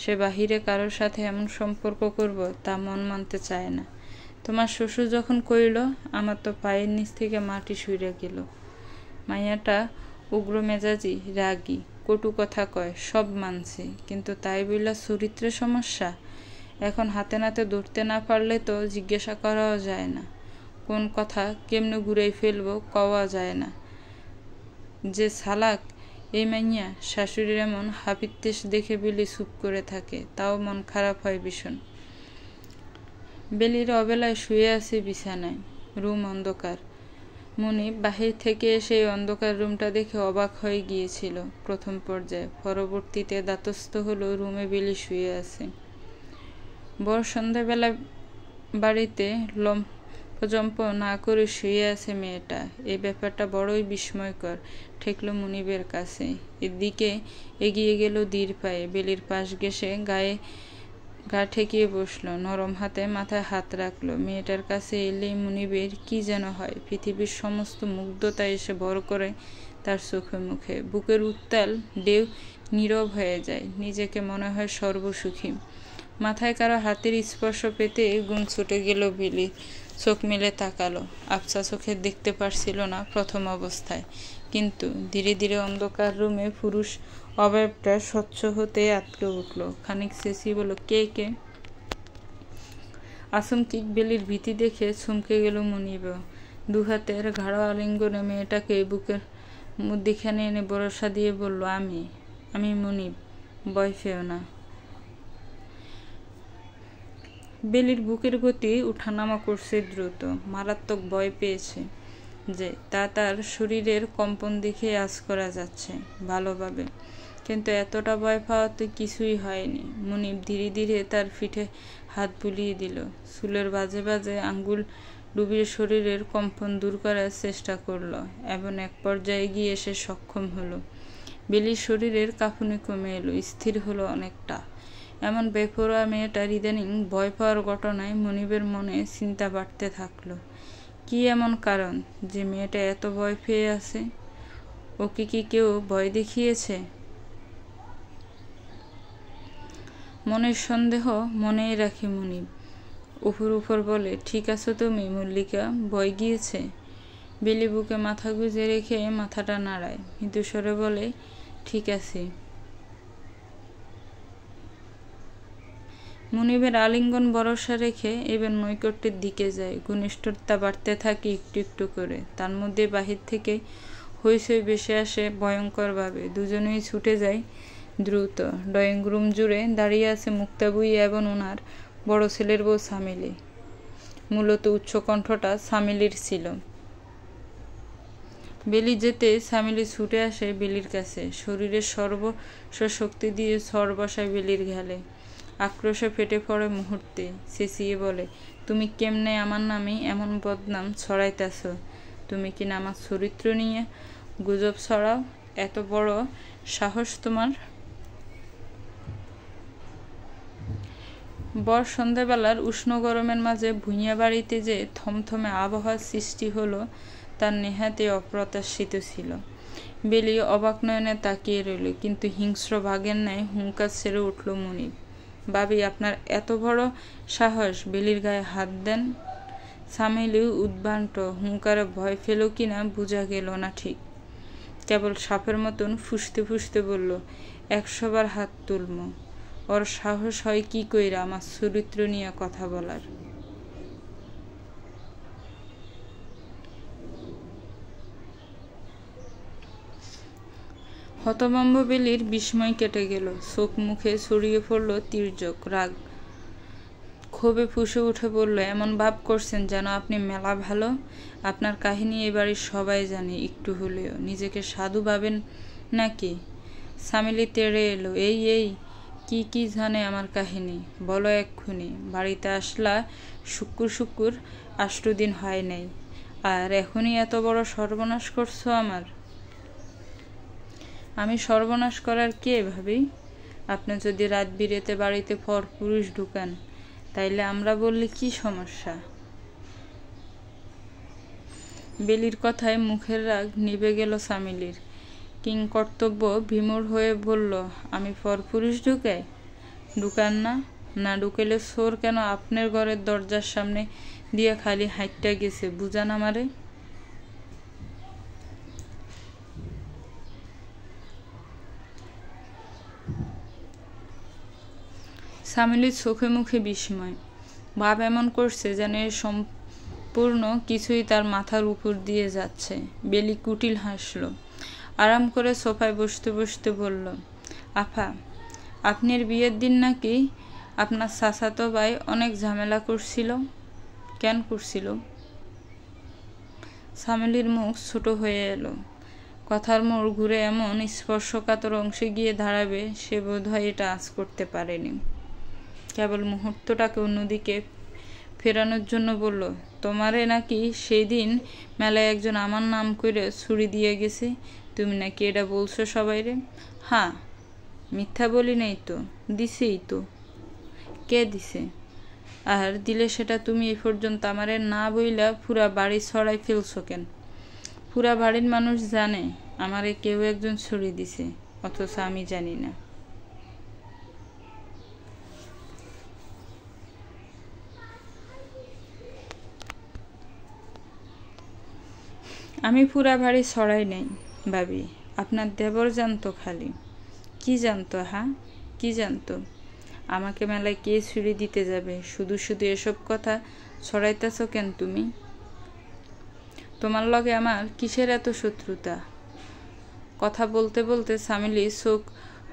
A: সে বাহিরে কারোর সাথে এমন সম্পর্ক করব তা মন মানতে চায় না। তোমার শ্বশুর যখন কইল, আমার তো পায়ের নিচ থেকে মাটি সইরে গেল। মাইয়াটা উগ্র মেজাজি, রাগী, কটু কথা কয়, সব মানছে, কিন্তু তাই বইলা চরিত্রের সমস্যা। এখন হাতে নাতে ধরতে না পারলে তো জিজ্ঞাসা করাও যায় না, কোন কথা কেমনে ঘুরাই ফেলবো কওয়া যায় না। যে চালাক এই মাইয়া। শাশুড়ির এমন হাপিত্যেশ দেখে বেলি চুপ করে থাকে, তাও মন খারাপ হয় ভীষণ। বেলির অবেলায় শুয়ে আছে বিছানায়, রুম অন্ধকার। মনিব বাহির থেকে এসে অন্ধকার রুমটা দেখে অবাক হয়ে গিয়েছিল প্রথম পর্যায়ে, পরবর্তীতে দাতস্থ হলো রুমে বেলি শুয়ে আছে। বড় সন্ধ্যাবেলা বাড়িতে লম্পজম্প না করে শুয়ে আছে মেয়েটা, এই ব্যাপারটা বড়ই বিস্ময়কর ঠেকল মনিবের কাছে। এদিকে এগিয়ে গেল ধীর পায়ে, বেলির পাশ ঘেঁষে গা ঠেকিয়ে বসলো, নরম হাতে মাথায় হাত রাখলো। মেয়েটার কাছে এলেই মনিবের কি যেন হয়, পৃথিবীর সমস্ত মুগ্ধতা এসে ভর করে তার চোখে মুখে। বুকের উত্তাল ঢেউ নীরব হয়ে যায়, নিজেকে মনে হয় সর্বসুখী। মাথায় কারো হাতের স্পর্শ পেতে গুণ ছুটে গেল বেলি, চোখ মেলে তাকালো। আবছা চোখে দেখতে পারছিল না প্রথম অবস্থায়, কিন্তু ধীরে ধীরে অন্ধকার রুমে পুরুষ অবয়বটা স্বচ্ছ হতে আটকে উঠল। খানিক চেঁচিয়ে বলল, কে কে? আচমকিক বেলির ভীতি দেখে চমকে গেল মনিব। দুহাতের গাঢ় আলিঙ্গনে মেয়েটাকে বুকের মধ্যিখানে এনে ভরসা দিয়ে বলল, আমি মনিব, ভয় পেও না। বেলির বুকের গতি উঠানামা করছে দ্রুত। মারাত্মক ভয় পেয়েছে যে তা তার শরীরের কম্পন দেখে আঁচ করা যাচ্ছে ভালোভাবে, কিন্তু এতটা ভয় পাওয়া তো কিছুই হয়নি। মনিব ধীরে ধীরে তার পিঠে হাত বুলিয়ে দিল, চুলের বাজে বাজে আঙ্গুল ডুবিয়ে শরীরের কম্পন দূর করার চেষ্টা করলো, এবং এক পর্যায়ে গিয়ে সে সক্ষম হলো। বেলির শরীরের কাঁপুনি কমে এলো, স্থির হলো অনেকটা। এমন বেপরোয়া মেয়েটার ইদানিং ভয় পাওয়ার ঘটনায় মনিবের মনে চিন্তা বাড়তে থাকলো। কি এমন কারণ যে মেয়েটা এত ভয় পেয়ে আছে? ওকে কি কেউ ভয় দেখিয়েছে? মনের সন্দেহ মনেই রাখি মনিব। উপর বলে, ঠিক আছো তুমি মল্লিকা, ভয় গিয়েছে? বেলি বুকে মাথা গুজে রেখে মাথাটা নাড়ায়, মৃদুস্বরে বলে, ঠিক আছে। মনিবের আলিঙ্গন ভরসা রেখে এবার নৈকট্যের দিকে যায়। ঘনিষ্ঠতা বাড়তে থাকে একটু একটু করে। তার মধ্যে বাহির থেকে হইচই ভেসে আসে ভয়ঙ্করভাবে। দুজনেই ছুটে যায় দ্রুত। ড্রয়িং রুম জুড়ে দাঁড়িয়ে আছে মুক্তা বুইয়া এবং ওনার বড় ছেলের বউ সামিলি। মূলত উচ্চকণ্ঠটা সামিলির ছিল। বেলি যেতে সামিলি ছুটে আসে বেলির কাছে, শরীরের সর্বস্ব শক্তি দিয়ে ছড় বসায় বেলির ঘালে। আক্রোশে ফেটে পড়ে মুহূর্তে, চেঁচিয়ে বলে, তুমি কেমনে আমার নামে এমন বদনাম ছড়াইতেছ? তুমি কি না আমার চরিত্র নিয়ে গুজব ছড়াও? এত বড় সাহস তোমার? বর সন্ধ্যাবেলার উষ্ণ গরমের মাঝে ভুঁইয়া বাড়িতে যে থমথমে আবহাওয়ার সৃষ্টি হলো তার নেহাতই অপ্রত্যাশিত ছিল। বেলি অবাক নয়নে তাকিয়ে রইল, কিন্তু হিংস্র বাঘের ন্যায় হুঙ্কার ছেড়ে উঠল মনিব। ভাবি, আপনার এত বড় সাহস বেলির গায়ে হাত দেন? সামিলি উদ্ভ্রান্ত হুঙ্কারে ভয় পেল কিনা বোঝা গেল না ঠিক। কেবল সাপের মতন ফুঁসতে ফুঁসতে বলল, 100 বার হাত তুলম। ওর সাহস হয় কি কইরা আমার চরিত্র নিয়ে কথা বলার। হতভম্ব বেলির বিস্ময় কেটে গেল, চোখ মুখে ছড়িয়ে পড়ল তির্যক রাগ। ক্ষোভে ফুঁসে উঠে বলল, এমন ভাব করছেন যেন আপনি মেলা ভালো। আপনার কাহিনী এ বাড়ির সবাই জানে, একটু হলেও নিজেকে সাধু ভাবেন নাকি? সামিলি তেড়ে এলো, এই কি কি জানে আমার কাহিনী? বলো এক্ষুনি। বাড়িতে আসলা শুক্র 8 দিন হয় নাই, আর এখনই এত বড় সর্বনাশ করছো আমার। আমি সর্বনাশ করার কে ভাবি? আপনি যদি রাত বিরেতে বাড়িতে পরপুরুষ ঢুকান, তাইলে আমরা বললে কি সমস্যা? বেলির কথায় মুখের রাগ নিভে গেল সামিলির। কিংকর্তব্য বিমূঢ় হয়ে বলল, আমি পরপুরুষ ঢুকান না? না ঢুকাইলে চোর কেন আপনার ঘরের দরজার সামনে দিয়ে খালি হাইটটা গেছে বুঝান আমারে? সামিলির চোখে মুখে বিস্ময়। ভাব এমন করছে যেন এর সম্পূর্ণ কিছুই তার মাথার উপর দিয়ে যাচ্ছে। বেলি কুটিল হাসল। আরাম করে সোফায় বসতে বসতে বলল, আফা, আপনার বিয়ের দিন নাকি আপনার চাচাতো ভাই অনেক ঝামেলা করছিল। কেন করছিল? সামিলির মুখ ছোট হয়ে এলো। কথার মোড় ঘুরে এমন স্পর্শকাতর অংশে গিয়ে দাঁড়াবে সে বোধ হয় এটা আজ করতে পারেনি। কেবল মুহূর্তটাকে অন্যদিকে ফেরানোর জন্য বলল, তোমারে নাকি সেই দিন মেলায় একজন আমার নাম করে ছুরি দিয়ে গেছে, তুমি নাকি এটা বলছো সবাইরে? হ্যাঁ, মিথ্যা বলি নাই তো, দিছেই তো। কে দিছে? আর দিলে সেটা তুমি এই পর্যন্ত আমারে না বইলা পুরা বাড়ি ছড়াই ফেলছো কেন? পুরা বাড়ির মানুষ জানে আমারে কেউ একজন ছুরি দিছে, অথচ আমি জানি না। আমি পুরা বাড়ি ছড়াই নাই ভাবি, আপনার দেবর জানতো খালি। কি জানতো? হ্যাঁ, কি জানতো? আমাকে মেলায় কে ছুরি দিতে যাবে? শুধু শুধু এসব কথা ছড়াইতেছ কেন তুমি? তোমার লগে আমার কিসের এত শত্রুতা? কথা বলতে বলতে সামিলি চোখ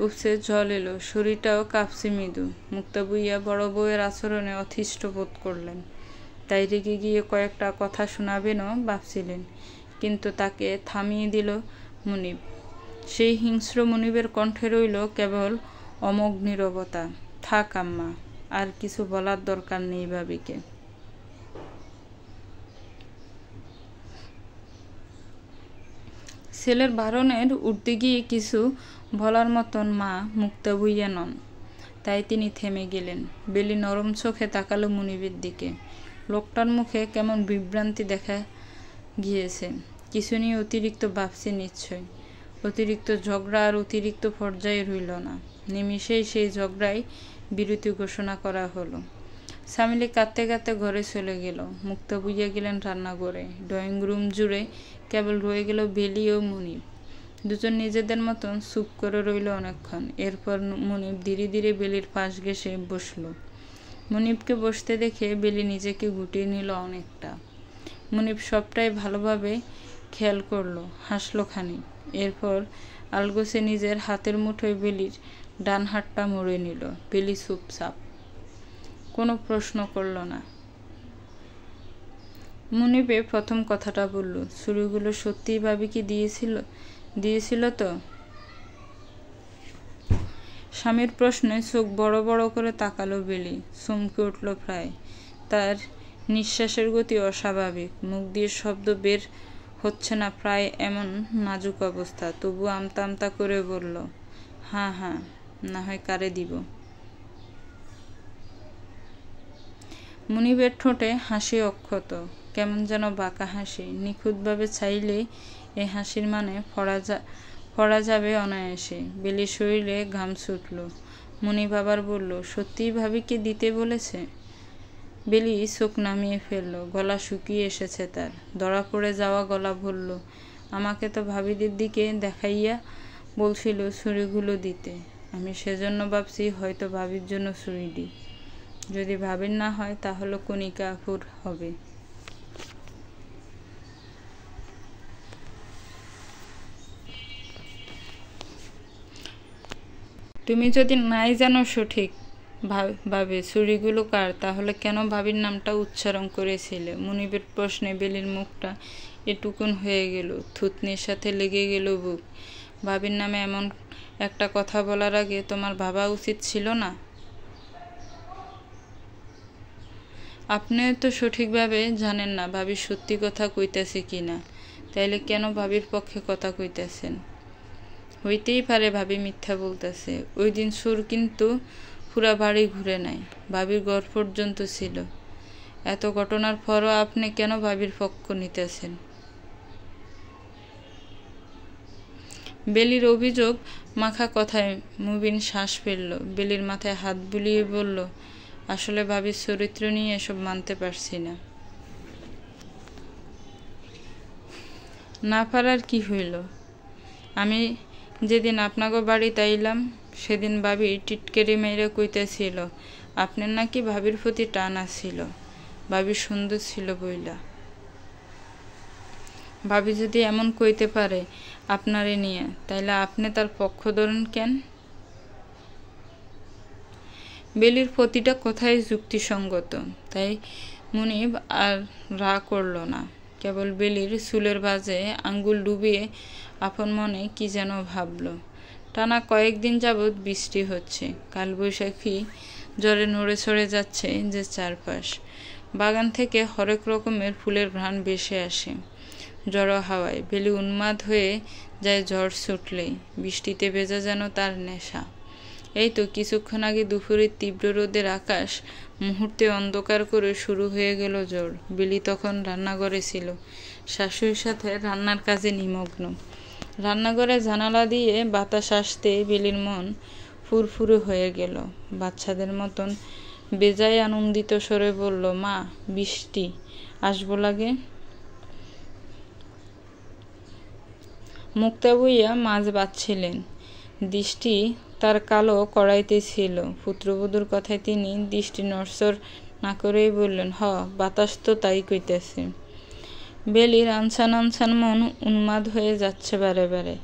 A: উপচে জল এলো, শরীরটাও কাঁপছে মৃদু। মুক্তা বুইয়া বড় বউয়ের আচরণে অতিষ্ঠ বোধ করলেন। তাই রেগে গিয়ে কয়েকটা কথা শোনাবেনও ভাবছিলেন, কিন্তু তাকে থামিয়ে দিল মুনিব। সেই হিংস্র মুনিবের কণ্ঠে রইল কেবল অমোঘ নীরবতা। থাক আম্মা, আর কিছু বলার দরকার নেই ভাবিকে। ছেলের বারণের উঠতে গিয়ে কিছু বলার মতন মা মুক্তা বুইয়া নন, তাই তিনি থেমে গেলেন। বেলি নরম চোখে তাকালো মুনিবের দিকে। লোকটার মুখে কেমন বিভ্রান্তি দেখা গিয়েছে। কিছু নিয়ে অতিরিক্ত ভাবছে নিশ্চয়। অতিরিক্ত ঝগড়া আর অতিরিক্ত পর্যায়ে রইল না। নিমিষেই সেই ঝগড়ায় বিরতি ঘোষণা করা হলো। সামিলি কাঁদতে কাঁদতে ঘরে চলে গেল। মুক্তা বুইয়া গেলেন রান্নাঘরে। ড্রয়িং রুম জুড়ে কেবল রয়ে গেল বেলি ও মুনিব। দুজন নিজেদের মতন চুপ করে রইল অনেকক্ষণ। এরপর মুনিব ধীরে ধীরে বেলির পাশ ঘেঁষে বসল। মুনিবকে বসতে দেখে বেলি নিজেকে গুটিয়ে নিল অনেকটা। মুনিব সবটাই ভালোভাবে খেয়াল করলো, হাসলো খানিক। এরপর আলগোছে নিজের হাতের মুঠোয় বেলির ডান হাতটা মুড়ে নিল। বেলি চুপচাপ, কোনো প্রশ্ন করল না। মুনিবে প্রথম কথাটা বলল, ছুরিগুলো সত্যিই ভাবিকে দিয়েছিল তো? স্বামীর প্রশ্নে চোখ বড় বড় করে তাকালো বেলি। চমকে উঠল প্রায়। তার নিঃশ্বাসের গতি অস্বাভাবিক, মুখ দিয়ে শব্দ বের হচ্ছে না, প্রায় এমন নাজুক অবস্থা। তবু আমতা আমতা করে বলল, হ্যাঁ, না হয় কারে দিব? মুনিবের ঠোঁটে হাসি অক্ষত, কেমন যেন বাঁকা হাসি। নিখুঁতভাবে চাইলে এই হাসির মানে পড়া যাবে অনায়াসে। বেলির শরীরে ঘাম ছুটল। মুনিব আবার বলল, সত্যিই ভাবিকে দিতে বলেছে? বেলি চোখ নামিয়ে ফেলল, গলা শুকিয়ে এসেছে তার। ধরা পড়ে যাওয়া গলা বলল, আমাকে তো ভাবিদের দিকে দেখাইয়া বলছিল ছুরিগুলো দিতে। আমি সেজন্য ভাবছি হয়তো ভাবির জন্য ছুরি দিই। যদি ভাবির না হয় তাহলে কণিকা আপুর হবে। তুমি যদি নাই জানো সঠিক ভাবে ছুরিগুলো কার, তাহলে কেন ভাবির নামটা উচ্চারণ করেছিলে? মুনিবের প্রশ্নে বেলির মুখটা এটুকুন হয়ে গেল, থুতনির সাথে লেগে গেল বুক। ভাবির নামে এমন একটা কথা বলার আগে তোমার ভাবা উচিত ছিল না? আপনিও তো সঠিকভাবে জানেন না ভাবি সত্যি কথা কইতেছে কিনা, তাইলে কেন ভাবির পক্ষে কথা কইতেছেন? হইতেই পারে ভাবি মিথ্যা বলতেছে। ওই দিন সুর কিন্তু পুরা বাড়ি ঘুরে নাই, ভাবির ঘর পর্যন্ত ছিল। এত ঘটনার পরও আপনি কেন ভাবির পক্ষ নিতেছেন? বেলির অভিযোগ মাখা কথায় মুবিন শ্বাস ফেলল। বেলির মাথায় হাত বুলিয়ে বলল, আসলে ভাবির চরিত্র নিয়ে এসব মানতে পারছি না। না পারার কি হইল? আমি যেদিন আপনাকে বাড়িতে আইলাম সেদিন ভাবি টিটকেরি মেরে কইতেছিল আপনার নাকি ভাবির প্রতি টান আসছিল, ভাবি সুন্দর ছিল বইলা। ভাবি যদি এমন কইতে পারে আপনারে নিয়ে, তাইলে আপনি তার পক্ষ ধরেন কেন? বেলির প্রতিটা কথাই যুক্তিসঙ্গত, তাই মুনিব আর রাগ করল না। কেবল বেলির চুলের বাজে আঙ্গুল ডুবিয়ে আপন মনে কি যেন ভাবল। টানা কয়েকদিন যাবৎ বৃষ্টি হচ্ছে, কালবৈশাখী জ্বরে নড়ে চড়ে যাচ্ছে যে চারপাশ। বাগান থেকে হরেক রকমের ফুলের ঘ্রাণ ভেসে আসে জড়ো হাওয়ায়। বেলি উন্মাদ হয়ে যায় ঝড় ছুটলেই, বৃষ্টিতে ভেজা যেন তার নেশা। এই তো কিছুক্ষণ আগে দুপুরের তীব্র রোদের আকাশ মুহূর্তে অন্ধকার করে শুরু হয়ে গেল ঝড়। বেলি তখন রান্নাঘরে ছিল, শাশুড়ির সাথে রান্নার কাজে নিমগ্ন। রান্নাঘরে জানালা দিয়ে বাতাস আসতে বেলির মন ফুরফুরে হয়ে গেল। বাচ্চাদের মতন বেজায় আনন্দিত স্বরে বলল, মা, বৃষ্টি আসবো লাগে। মুক্তা বইয়া মাছ বাছছিলেন, দৃষ্টি তার কালো কড়াইতে ছিল। পুত্রবধূর কথায় তিনি দৃষ্টি নড়চড় না করেই বললেন, হ, বাতাস তো তাই কইতেছে। বেলির আনছান আনছান মন উন্মাদ হয়ে যাচ্ছে বারে বারে।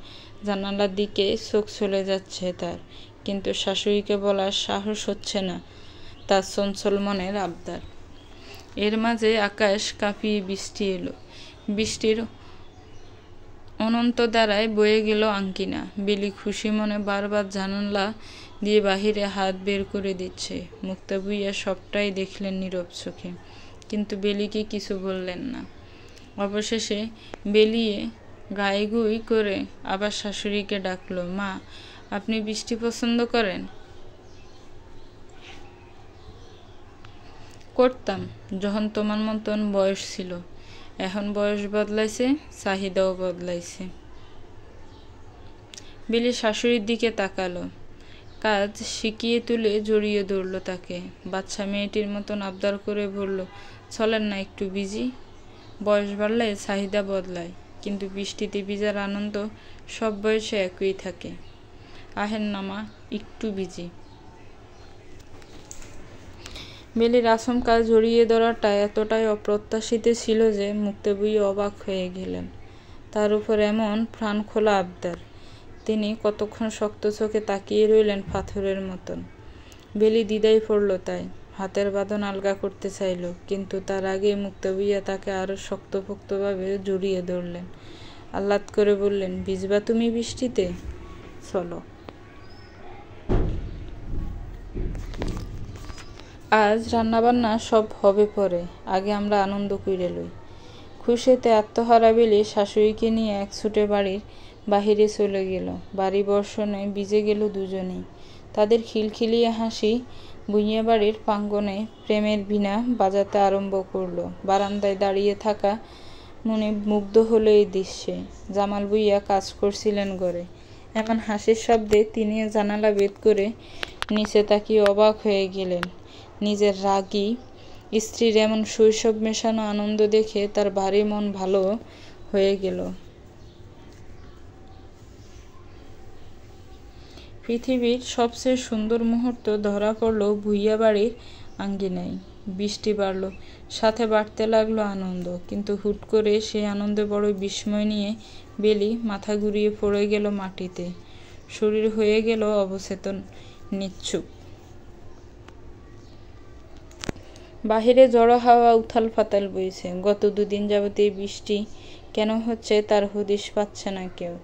A: জানালার দিকে চোখ চলে যাচ্ছে তার, কিন্তু শাশুড়িকে বলার সাহস হচ্ছে না তার চঞ্চল মনের আবদার। এর মাঝে আকাশ কাঁপিয়ে বৃষ্টি এলো। বৃষ্টির অনন্ত দ্বারায় বয়ে গেল আঙ্কিনা। বেলি খুশি মনে বারবার জানালা দিয়ে বাহিরে হাত বের করে দিচ্ছে। মুক্তা বুইয়া সবটাই দেখলেন নীরব চোখে, কিন্তু বেলিকে কিছু বললেন না। অবশেষে বেলিয়ে গাইগুই করে আবার শাশুড়িকে ডাকলো, মা, আপনি বৃষ্টি পছন্দ করেন? করতাম, যখন তোমার মতন বয়স ছিল। এখন বয়স বদলাইছে, চাহিদাও বদলাইছে। বেলি শাশুড়ির দিকে তাকালো, কাজ শিখিয়ে তুলে জড়িয়ে ধরল তাকে। বাচ্চা মেয়েটির মতন আবদার করে বলল, চলেন না একটু ভিজি। বয়স বাড়লে চাহিদা বদলায়, কিন্তু বৃষ্টিতে ভিজার আনন্দ সব বয়সে একই থাকে। আহেন না মা, একটু ভিজি। বেলির আচমকা জড়িয়ে ধরাটা এতটাই অপ্রত্যাশিত ছিল যে মুক্তা বুইয়া অবাক হয়ে গেলেন। তার উপর এমন প্রাণখোলা আবদার। তিনি কতক্ষণ শক্ত চোখে তাকিয়ে রইলেন পাথরের মতন। বেলি দ্বিধায় পড়ল, তাই হাতের বাঁধন আলগা করতে চাইল, কিন্তু তার আগে মুক্তা বুইয়া তাকে আরো শক্তপোক্তভাবে জড়িয়ে ধরলেন। আহ্লাদ করে বললেন, ভিজবা তুমি বৃষ্টিতে? চলো। আজ রান্নাবান্না সব হবে পরে, আগে আমরা আনন্দ কইরে লই। খুশিতে আত্মহারা বেলি শাশুড়িকে নিয়ে এক ছুটে বাড়ির বাহিরে চলে গেল। বাড়ি বর্ষণে ভিজে গেল দুজনেই। তাদের খিলখিলিয়ে হাসি বুইয়া বাড়ির প্রাঙ্গণে প্রেমের বীণা বাজাতে আরম্ভ করল। বারান্দায় দাঁড়িয়ে থাকা মনে মুগ্ধ হলো এই দৃশ্যে। জামাল বুইয়া কাজ করছিলেন ঘরে। এমন হাসির শব্দে তিনি জানালা ভেদ করে নিচে তাকিয়ে অবাক হয়ে গেলেন। নিজের রাগী স্ত্রীর এমন শৈশব মেশানো আনন্দ দেখে তার ভারী মন ভালো হয়ে গেল। পৃথিবীর সবচেয়ে সুন্দর মুহূর্ত ধরা পড়ল ভুইয়া বাড়ির আঙ্গিনায়। বৃষ্টি বাড়ল, সাথে বাড়তে লাগলো আনন্দ। কিন্তু হুট করে সেই আনন্দে বড় বিস্ময় নিয়ে বেলি মাথা ঘুরিয়ে পড়ে গেল মাটিতে। শরীর হয়ে গেল অবচেতন, নিশ্চুপ। বাহিরে জড়ো হাওয়া উথাল পাতাল বইছে। গত দুদিন যাবত এই বৃষ্টি কেন হচ্ছে তার হদিশ পাচ্ছে না কেউ।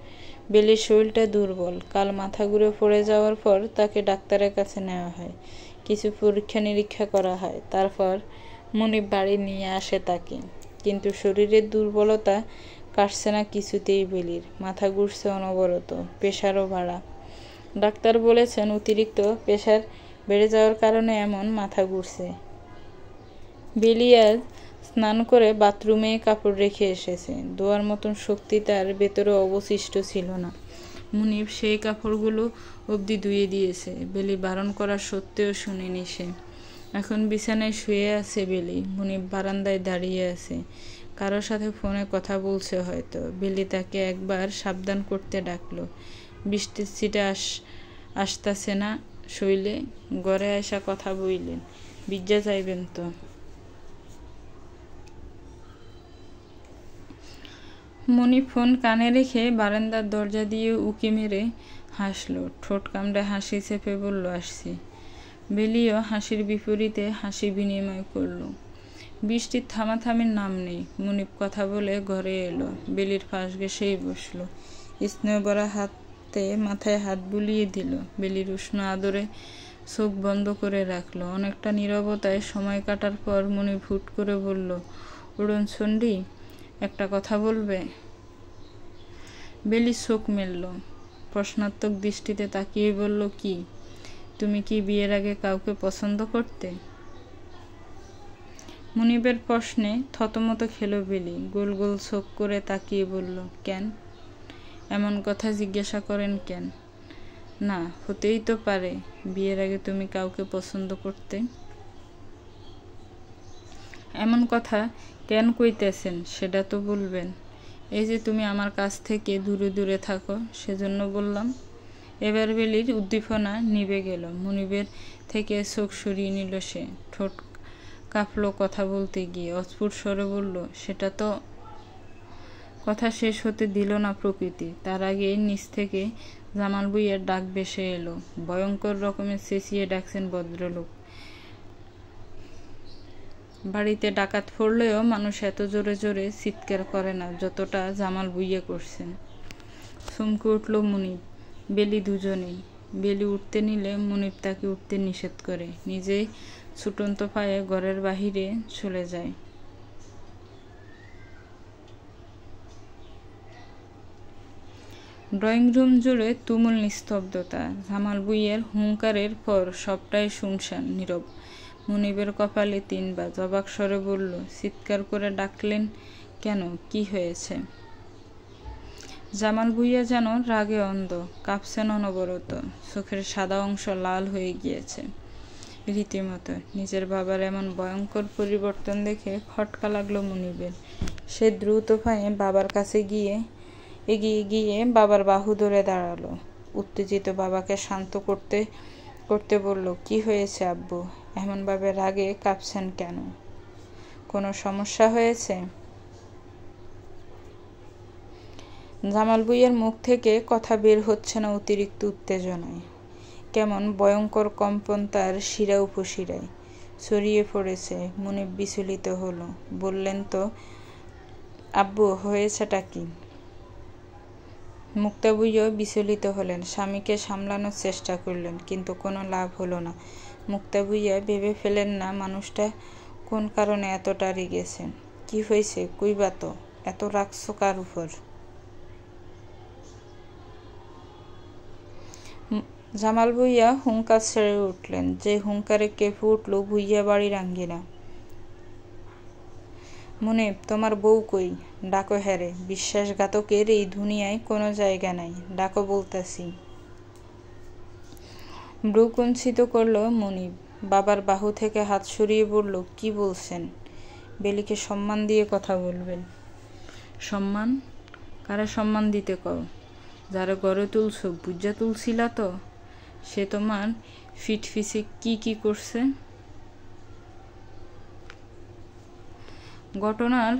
A: বেলির শরীরটা দুর্বল। কাল মাথা ঘুরে পড়ে যাওয়ার পর তাকে ডাক্তারের কাছে নেওয়া হয়, কিছু পরীক্ষা নিরীক্ষা করা হয়, তারপর মুনিব বাড়ি নিয়ে আসে তাকে। কিন্তু শরীরের দুর্বলতা কাটছে না কিছুতেই বেলির। মাথা ঘুরছে অনবরত, প্রেশারও বাড়া। ডাক্তার বলেছেন অতিরিক্ত প্রেশার বেড়ে যাওয়ার কারণে এমন মাথা ঘুরছে। বেলি আজ স্নান করে বাথরুমে কাপড় রেখে এসেছে। ধোয়ার মতন শক্তি তার ভেতরে অবশিষ্ট ছিল না। মুনিব সেই কাপড়গুলো অবধি ধুয়ে দিয়েছে। বেলি বারণ করা সত্ত্বেও শুনেনি সে। এখন বিছানায় শুয়ে আছে বেলি। মুনিব বারান্দায় দাঁড়িয়ে আছে, কারোর সাথে ফোনে কথা বলছে হয়তো। বেলি তাকে একবার সাবধান করতে ডাকলো। বৃষ্টির ছিটে আসতেছে না শৈলে? ঘরে আসা কথা বইলেন, বিজ্জা যাইবেন তো। মনি ফোন কানে রেখে বারান্দার দরজা দিয়ে উকি মেরে হাসল। ঠোঁট কামড়ে হাসি চেপে বলল, আসছি। বেলিও হাসির বিপরীতে হাসি বিনিময় করল। বৃষ্টির থামাথামির নাম নেই। মুনিব কথা বলে ঘরে এলো। বেলির পাশ ঘেঁষেই বসল। স্নেহ ভরা হাতে মাথায় হাত বুলিয়ে দিল। বেলির উষ্ণ আদরে চোখ বন্ধ করে রাখল। অনেকটা নীরবতায় সময় কাটার পর মুনিব হুট করে বলল, উড়ন চণ্ডী, একটা কথা বলবে? বেলি চোখ মেলল, প্রশ্নাত্মক দৃষ্টিতে তাকিয়ে বলল, কি? তুমি কি বিয়ের আগে কাউকে পছন্দ করতে? মুনিবের প্রশ্নে থতমত খেল বেলি। গোল গোল চোখ করে তাকিয়ে বলল, কেন? এমন কথা জিজ্ঞাসা করেন কেন? না, হতেই তো পারে বিয়ের আগে তুমি কাউকে পছন্দ করতে। এমন কথা কেন কইতেছেন সেটা তো বলবেন। এই যে তুমি আমার কাছ থেকে দূরে দূরে থাকো, সেজন্য বললাম। এবার বেলির উদ্দীপনা নিভে গেল। মুনিবের থেকে চোখ সরিয়ে নিল সে। ঠোঁট কাঁপলো কথা বলতে গিয়ে। অস্ফুট স্বরে বলল, সেটা তো। কথা শেষ হতে দিল না প্রকৃতি। তার আগে নিচ থেকে জামাল ভূঁইয়ার ডাক ভেসে এলো। ভয়ঙ্কর রকমের চেঁচিয়ে ডাকছেন ভদ্রলোক। বাড়িতে ডাকাত পড়লেও মানুষ এত জোরে জোরে চিৎকার করে না যতটা জামাল ভূঁইয়া করছেন। চমকে উঠল মুনিব, বেলি দুজনেই। বেলি উঠতে নিলে মুনিব তাকে উঠতে নিষেধ করে। নিজেই ছুটন্ত পায়ে ঘরের বাহিরে চলে যায়। ড্রয়িং রুম জুড়ে তুমুল নিস্তব্ধতা। জামাল ভূঁইয়ার হুঙ্কারের পর সবটাই শুনশান, নীরব। মুনিবের কপালে 3 বাজ। অবাক স্বরে বলল, চিৎকার করে ডাকলেন কেন? কি হয়েছে? জামাল ভূঁইয়া যেন রাগে অন্ধ, কাঁপছেন অনবরত। চোখের সাদা অংশ লাল হয়ে গিয়েছে রীতিমতো। নিজের বাবার এমন ভয়ঙ্কর পরিবর্তন দেখে খটকা লাগলো মুনিবের। সে দ্রুত পায়ে বাবার কাছে এগিয়ে গিয়ে বাবার বাহু ধরে দাঁড়ালো। উত্তেজিত বাবাকে শান্ত করতে করতে বলল, কি হয়েছে আব্বু? এমনভাবে রাগে কাঁপছেন কেন? কোনো সমস্যা হয়েছে? জামাল ভূঁইয়ার মুখ থেকে কথা বের হচ্ছে না অতিরিক্ত উত্তেজনায়। কেমন ভয়ঙ্কর কম্পন তার শিরা উপশিরায় ছড়িয়ে পড়েছে। মুনিব বিচলিত হলো। বললেন, তো আব্বু, হয়েছেটা কি? মুক্তা ভূঁইয়া বিচলিত হলেন। স্বামীকে সামলানোর চেষ্টা করলেন, কিন্তু কোনো লাভ হলো না। মুক্তা ভূঁইয়া ভেবে ফেলেন না মানুষটা কোন কারণে এতটা রেগেছেন। কি হয়েছে কইবা তো? এত রাগছো কার উপর? জামাল ভূঁইয়া হুঙ্কার ছেড়ে উঠলেন, যে হুঙ্কারে কেঁপে উঠল ভূঁইয়া বাড়ির আঙ্গিনা। মুনিব, তোমার বউ কই? ডাকো হ্যারে। বিশ্বাসঘাতকের এই দুনিয়ায় কোনো জায়গা নাই। ডাকো বলতাছি। ভ্রু কুঞ্চিত করল মুনিব। বাবার বাহু থেকে হাত সরিয়ে বলল, কি বলছেন? বেলিকে সম্মান দিয়ে কথা বলবেন। সম্মান? কারে সম্মান দিতে কও? যারা গড়ে তুলছ বুঝা তুলছিলা তো? সে তোমার ফিটফিসে কি করছে? ঘটনার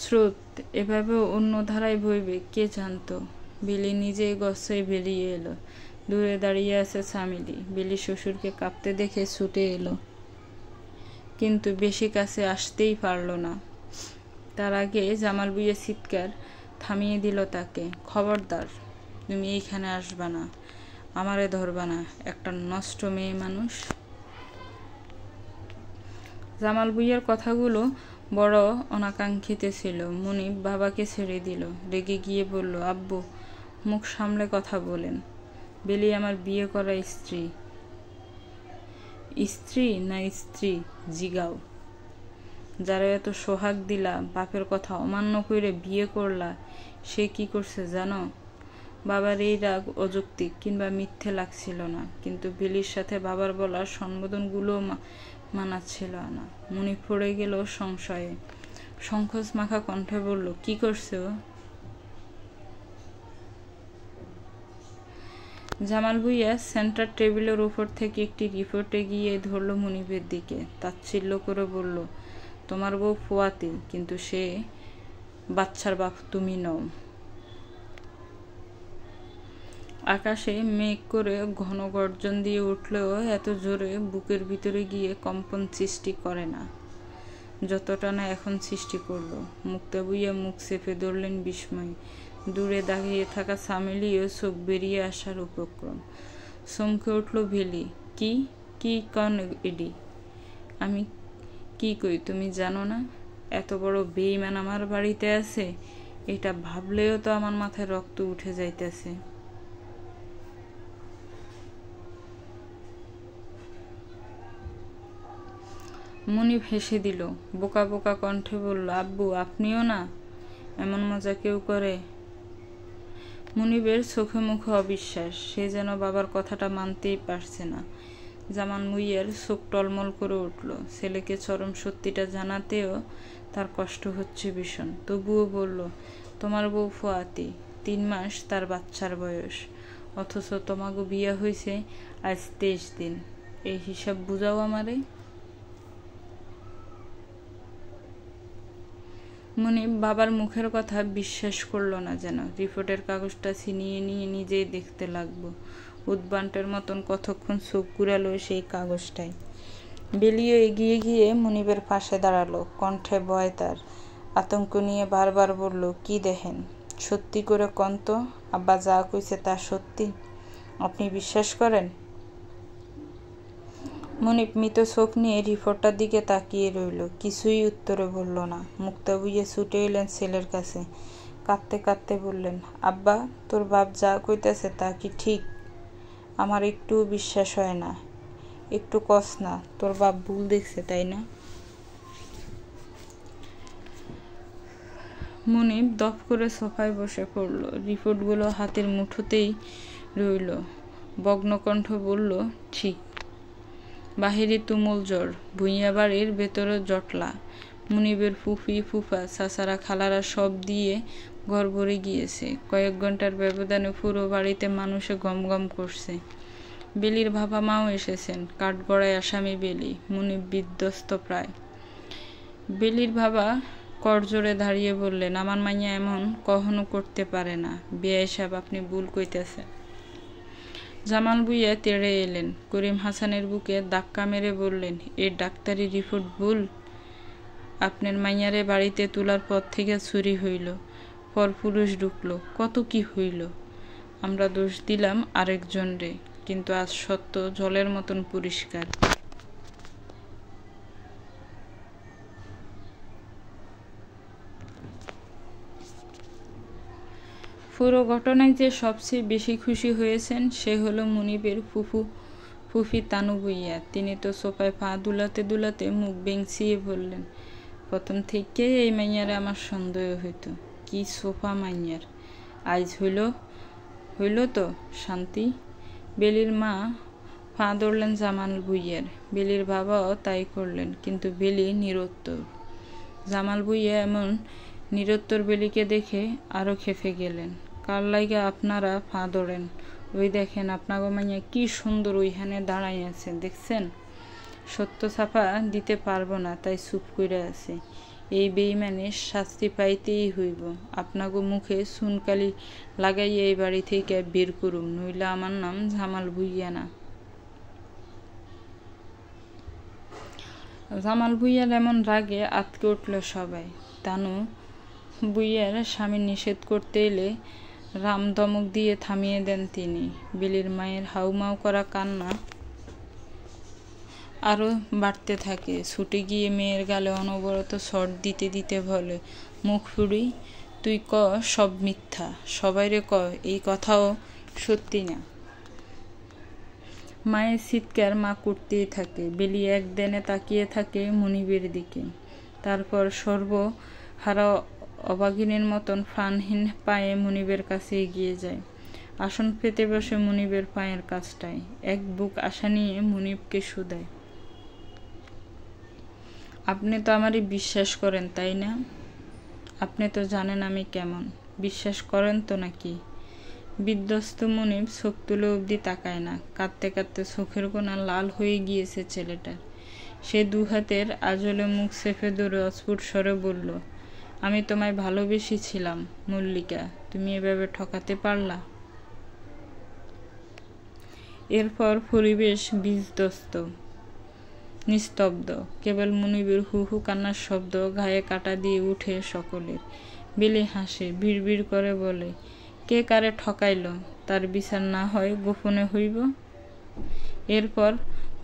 A: স্রোত এভাবে অন্য ধারায় বইবে কে জানত। বেলি নিজেই গছায় বেরিয়ে এলো। দূরে দাঁড়িয়ে আছে চামেলি। বেলি শ্বশুরকে কাঁপতে দেখে ছুটে এলো, কিন্তু বেশি কাছে আসতেই পারল না। তার আগে জামাল বুইয়া চিৎকার থামিয়ে দিল তাকে। খবরদার, তুমি এইখানে আসবা না, আমারে ধরবা না, একটা নষ্ট মেয়ে মানুষ। জামাল বুইয়ার কথাগুলো বড় অনাকাঙ্ক্ষিত ছিল। মুনিব বাবাকে ছেড়ে দিল। রেগে গিয়ে বলল, আব্বু, মুখ সামলে কথা বলেন। বেলি আমার বিয়ে করা স্ত্রী। স্ত্রী না স্ত্রী জিগাও। যারা এত সোহাগ দিলা, বাপের কথা অমান্য করে বিয়ে করলা, সে কি করছে জানো? বাবার এই রাগ অযৌক্তিক কিংবা মিথ্যে লাগছিল না, কিন্তু বেলির সাথে বাবার বলা সম্বোধনগুলো মানাচ্ছিল না। মুনি পড়ে গেল সংশয়ে। সংকোচ মাখা কণ্ঠে বলল, কি করছে ও? জামাল ভুইয়া সেন্টার টেবিলের উপর থেকে একটি রিপোর্ট এগিয়ে ধরল মুনিবের দিকে। তাচ্ছিল্য করে বলল, তোমার বউ ফুয়াতি, কিন্তু সে বাচ্চার বাপ তুমি নও। আকাশে মেঘ করে ঘন গর্জন দিয়ে উঠলেও এত জোরে বুকের ভিতরে গিয়ে কম্পন সৃষ্টি করে না যতটা না এখন সৃষ্টি করল। মুক্তা বুইয়া মুখ চেপে ধরলেন বিস্ময়। দূরে দাঁড়িয়ে থাকা চামেলিও চোখ বেরিয়ে আসার উপক্রম। চমকে উঠল ভেলি। কি কি কন এডি? আমি কি কই তুমি জানো না? এত বড় বেঈমান আমার বাড়িতে আছে, এটা ভাবলেও তো আমার মাথায় রক্ত উঠে যাইতেছে। মুনিব হেসে দিল। বোকা বোকা কণ্ঠে বলল, আব্বু, আপনিও না? এমন মজা কেউ করে? মুনিবের চোখে মুখে অবিশ্বাস। সে যেন বাবার কথাটা মানতেই পারছে না। জামান মুইয়ার চোখ টলমল করে উঠল। ছেলেকে চরম সত্যিটা জানাতেও তার কষ্ট হচ্ছে ভীষণ। তবুও বলল, তোমার বউ ফুয়াতি, 3 মাস তার বাচ্চার বয়স, অথচ তোমাকে বিয়ে হয়েছে আজ 23 দিন। এই হিসাব বুঝাও আমারে। মুনিব বাবার মুখের কথা বিশ্বাস করল না যেন। রিপোর্টের কাগজটা ছিনিয়ে নিয়ে নিজেই দেখতে লাগলো। উদ্বান্টের মতন কতক্ষণ চোখ ঘুরালো সেই কাগজটাই। বেলিও এগিয়ে গিয়ে মুনিবের পাশে দাঁড়ালো। কণ্ঠে ভয় তার। আতঙ্ক নিয়ে বারবার বলল, কি দেখেন? সত্যি করে কন তো, আব্বা যা কইছে তা সত্যি? আপনি বিশ্বাস করেন? মুনিব মৃত চোখ নিয়ে রিপোর্টটার দিকে তাকিয়ে রইল। কিছুই উত্তরে বলল না। মুক্তা বুইয়ে ছুটে এলেন ছেলের কাছে। কাঁদতে কাঁদতে বললেন, আব্বা, তোর বাপ যা কইতেছে তা কি ঠিক? আমার একটুও বিশ্বাস হয় না। একটু কস না, তোর বাপ ভুল দেখছে, তাই না? মুনিব দপ করে সোফায় বসে পড়ল। রিপোর্টগুলো হাতের মুঠোতেই রইল। বগ্নকণ্ঠ বলল, ঠিক। বাহিরে তুমুল জ্বর, ভুঁইয়া বাড়ির ভেতরে জটলা। মুনিবের ফুফি, ফুফা, চাচারা, খালারা সব দিয়ে ঘর ভরে গিয়েছে। কয়েক ঘন্টার ব্যবধানে পুরো বাড়িতে মানুষে গমগম করছে। বেলির বাবা মাও এসেছেন। কাঠগড়ায় আসামি বেলি। মুনিব বিধ্বস্ত প্রায়। বেলির বাবা করজোরে দাঁড়িয়ে বললেন, আমার মাইয়া এমন কখনো করতে পারে না। বেয়াই সাহেব, আপনি ভুল কইতেছেন। জামাল বুইয়া তেড়ে এলেন। করিম হাসানের বুকে ধাক্কা মেরে বললেন, এর ডাক্তারি রিপোর্ট ভুল। আপনার মাইয়ারে বাড়িতে তোলার পর থেকে চুরি হইল, পরপুরুষ ঢুকলো, কত কি হইল। আমরা দোষ দিলাম আরেকজন রে, কিন্তু আজ সত্য জলের মতন পরিষ্কার। পুরো ঘটনায় যে সবচেয়ে বেশি খুশি হয়েছেন সে হলো মুনিবের ফুফি তানু বুইয়া। তিনি তো সোফায় পা দুলাতে দুলাতে মুখ বেংচিয়ে বললেন, প্রথম থেকে এই মাইয়ারে আমার সন্দেহ হইতো। কি সোফা মাইয়ার! আইজ হইল তো শান্তি। বেলির মা ফাঁ ধরলেন জামাল ভুঁইয়ার। বেলির বাবাও তাই করলেন, কিন্তু বেলি নিরুত্তর। জামাল ভুঁইয়া এমন নিরুত্তর বেলিকে দেখে আরো খেপে গেলেন। কার লাইগা আপনারা ফাঁ ধরেন? ওই দেখেন আপনাগো মাইয়া কি সুন্দর ওইখানে দাঁড়াই আছে, দেখছেন? সত্য ছাপা দিতে পারবো না, তাই চুপ করে আছে। এই বেইমানের শাস্তি পাইতেই হইব। আপনাগো মুখে চুনকালি লাগাইয়া এই বাড়ি থেকে বের করুম, নইলে আমার নাম জামাল ভুঁইয়া না। জামাল ভুঁইয়ার এমন রাগে আঁতকে উঠল সবাই। তানু ভুঁইয়ার স্বামী নিষেধ করতে এলে রাম ধমক দিয়ে থামিয়ে দেন তিনি। বেলির মায়ের হাউমাউ করা কান্না আরো বাড়তে থাকে। ছুটে গিয়ে মেয়ের গালে অনবরত শট দিতে দিতে বলে, মুখ ফুড়ি, তুই ক সব মিথ্যা, সবাইরে ক এই কথাও সত্যি না। মায়ের চিৎকার মা করতেই থাকে। বেলি একদিনে তাকিয়ে থাকে মুনিবের দিকে, তারপর সর্বহারা অবাগিনীর মতন প্রাণহীন পায়ে মুনিবের কাছে এগিয়ে যায়। আসন পেতে বসে মুনিবের পায়ের কাছটায় এক বুক আশা নিয়ে মুনিবকে শুধায়, আপনি তো আমারই বিশ্বাস করেন তাই না? আপনি তো জানেন আমি কেমন, বিশ্বাস করেন তো নাকি? বিধ্বস্ত মুনিব চোখ তুলে অবধি তাকায় না। কাঁদতে কাঁদতে চোখের কোণা লাল হয়ে গিয়েছে ছেলেটার। সে দু হাতের আঁচলে মুখ চেপে ধরে অস্ফুট স্বরে বলল, আমি তোমায় ভালোবেসেছিলাম মল্লিকা, তুমি এভাবে ঠকাতে পারলা? এরপর পরিবেশ বিধ্বস্ত, নিস্তব্ধ। কেবল মুনিবের হু হু কান্নার শব্দ গায়ে কাটা দিয়ে উঠে সকলের। বেলি হাসে, ভিড় করে বলে, কে কারে ঠকাইল তার বিচার না হয় গোপনে হইব। এরপর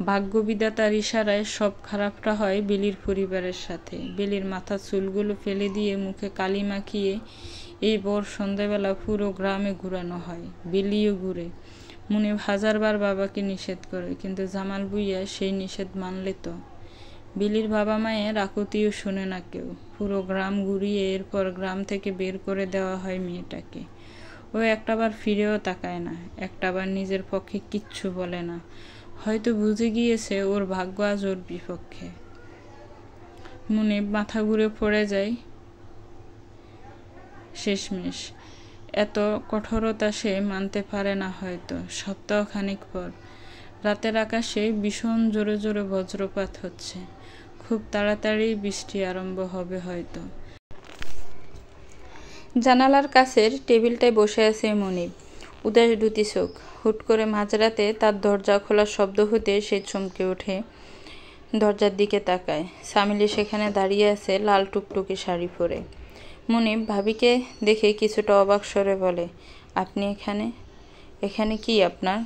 A: ভাগ্যবিধাতার ইশারায় সব খারাপটা হয় বেলির পরিবারের সাথে। বেলির মাথার চুলগুলো ফেলে দিয়ে মুখে কালি মাখিয়ে এই ভোর সন্ধ্যাবেলা পুরো গ্রামে ঘুরানো হয়। বেলিও ঘুরে। মুনিব হাজারবার বাবাকে নিষেধ করে, কিন্তু জামাল ভুঁইয়া সেই নিষেধ মানলে তো? বেলির বাবা মায়ের আকুতিও শোনে না কেউ। পুরো গ্রাম ঘুরিয়ে এরপর গ্রাম থেকে বের করে দেওয়া হয় মেয়েটাকে। ও একটাবার ফিরেও তাকায় না, একটাবার নিজের পক্ষে কিচ্ছু বলে না। হয়তো বুঝে গিয়েছে ওর ভাগ্য আজ ওর বিপক্ষে। মুনিব মাথা ঘুরে পড়ে যায় শেষমেশ। এত কঠোরতা সে মানতে পারে না হয়তো। সপ্তাহখানেক পর রাতের আকাশে ভীষণ জোরে জোরে বজ্রপাত হচ্ছে। খুব তাড়াতাড়ি বৃষ্টি আরম্ভ হবে হয়তো। জানালার কাছের টেবিলটায় বসে আছে মুনিব, উদাস দুটি চোখ। হুট করে মাঝরাতে তার দরজা খোলার শব্দ হতে সে চমকে ওঠে, দরজার দিকে তাকায়। সামিলি সেখানে দাঁড়িয়ে আছে লাল টুকটুকে শাড়ি পরে। মুনিব ভাবিকে দেখে কিছুটা অবাক স্বরে বলে, আপনি এখানে? এখানে কি আপনার?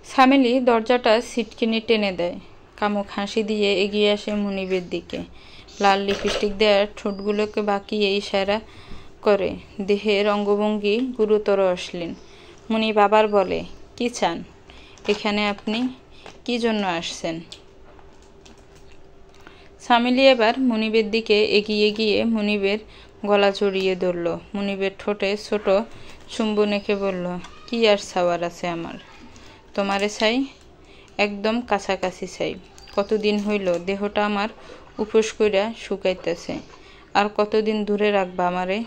A: সামিলি দরজাটা সিটকিনি টেনে দেয়। কামুক হাসি দিয়ে এগিয়ে আসে মুনিবের দিকে। লাল লিপস্টিক দেওয়ার ঠোঁটগুলোকে বাঁকিয়ে ইশারা করে। দেহের অঙ্গভঙ্গি গুরুতর অশ্লীল। মুনিব আবার বলে, কি চান? এখানে আপনি কি জন্য আসছেন? সামিলি এবার মুনিবের দিকে এগিয়ে গিয়ে মুনিবের গলা জড়িয়ে ধরল। মুনিবের ঠোঁটে ছোট চুম্বন এঁকে বলল, কি আর চাওয়ার আছে আমার? তোমারে চাই, একদম কাছাকাছি চাই। কতদিন হইল দেহটা আমার উপোস কইরা শুকাইতেছে, আর কতদিন দূরে রাখবা আমারে?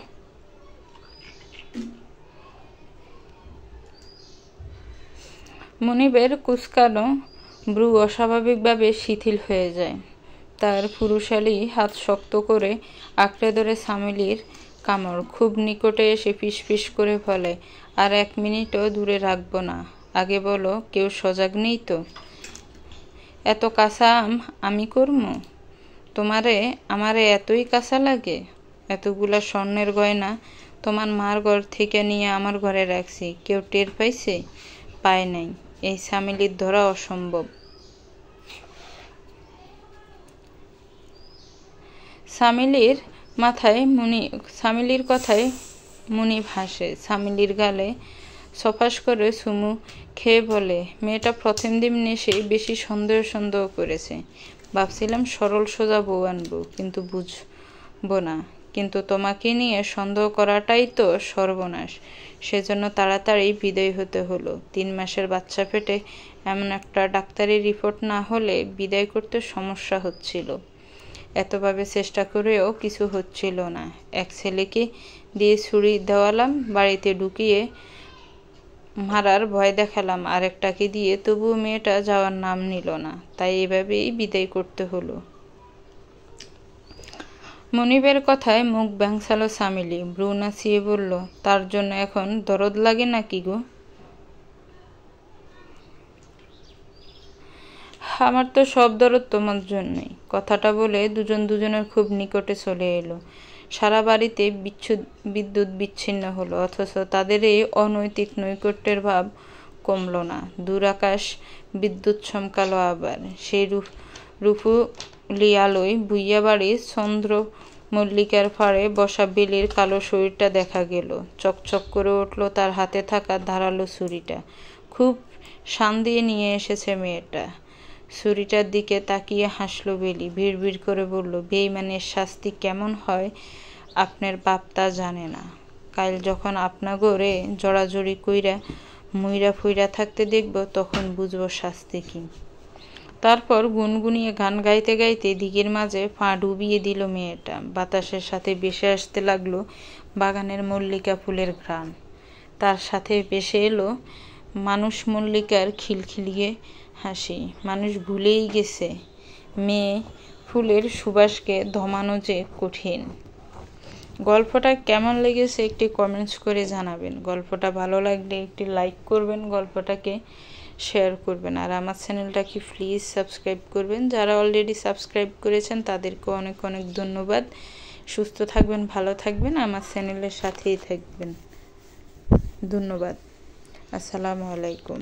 A: মুনিবের কুচকানো ভ্রু অস্বাভাবিকভাবে শিথিল হয়ে যায়। তার পুরুষালী হাত শক্ত করে আঁকড়ে ধরে সামিলির কামড়। খুব নিকটে এসে ফিসফিস করে বলে, আর 1 মিনিটও দূরে রাখবো না। আগে বলো, কেউ সজাগ নেই তো? এত কাঁচা আমি করবো? আমারে এতই কাঁচা লাগে? এতগুলা স্বর্ণের গয়না তোমার মার ঘর থেকে নিয়ে আমার ঘরে রাখছি, কেউ টের পাইছে? পায় নাই। এই সামিলির ধরা অসম্ভব। সামিলির কথায় মুনিব হাসে। সামিলির গালে সফাস করে চুমু খেয়ে বলে, মেয়েটা প্রথম দিন এসে বেশি সন্দেহ করেছে। ভাবছিলাম সরল সোজা বউ আনবো, কিন্তু বুঝবো না কিন্তু তোমাকে নিয়ে সন্দেহ করাটাই তো সর্বনাশ। সেজন্য তাড়াতাড়ি বিদায় হতে হলো। 3 মাসের বাচ্চা পেটে এমন একটা ডাক্তারি রিপোর্ট না হলে বিদায় করতে সমস্যা হচ্ছিল। এতভাবে চেষ্টা করেও কিছু হচ্ছিল না। এক ছেলেকে দিয়ে ছুরি দেওয়ালাম, বাড়িতে ঢুকিয়ে মারার ভয় দেখালাম আরেকটাকে দিয়ে, তবুও মেয়েটা যাওয়ার নাম নিল না। তাই এভাবেই বিদায় করতে হলো। মনিবের কথায় মুখ ব্যাংসালো সামিলি, ভ্রু নাচিয়ে বলল, তার জন্য এখন দরদ লাগে নাকি গো? আমার তো সব দরদ তোমার জন্যই। কথাটা বলে দুজন দুজনের খুব নিকটে চলে এলো। সারা বাড়িতে বিদ্যুৎ বিচ্ছিন্ন হলো, অথচ তাদের এই অনৈতিক নৈকট্যের ভাব কমল না। দূর আকাশ বিদ্যুৎ চমকালো আবার। সেই রূপুলি আলোয় ভুইয়া বাড়ির চন্দ্র মল্লিকার ফাড়ে বসা বেলির কালো শরীরটা দেখা গেল। চকচক করে উঠল তার হাতে থাকা ধারালো ছুরিটা। খুব শান দিয়ে নিয়ে এসেছে মেয়েটা। ছুরিটার দিকে তাকিয়ে হাসল বেলি, ভিড় করে বলল, বেইমানের শাস্তি কেমন হয় আপনার বাপ তা জানে না। কাল যখন আপনা গড়ে জড়াজড়ি কইরা মুইরা ফুইরা থাকতে দেখব, তখন বুঝবো শাস্তি কি। তারপর গুনগুনিয়ে গান গাইতে গাইতে দিঘির মাঝে পা ডুবিয়ে দিল মেয়েটা। বাতাসের সাথে ভেসে আসতে লাগলো বাগানের মল্লিকা ফুলের ঘ্রাণ। তার সাথে ভেসে এলো মানুষ মল্লিকার খিলখিলিয়ে হাসি। মানুষ ভুলেই গেছে মেয়ে ফুলের সুবাসকে দমানো যে কঠিন। গল্পটা কেমন লেগেছে একটি কমেন্টস করে জানাবেন। গল্পটা ভালো লাগলে একটি লাইক করবেন, গল্পটাকে শেয়ার করবেন, আর আমার চ্যানেলটাকে প্লিজ সাবস্ক্রাইব করবেন। যারা অলরেডি সাবস্ক্রাইব করেছেন তাদেরকে অনেক অনেক ধন্যবাদ। সুস্থ থাকবেন, ভালো থাকবেন, আমার চ্যানেলের সাথেই থাকবেন। ধন্যবাদ। আসসালামু আলাইকুম।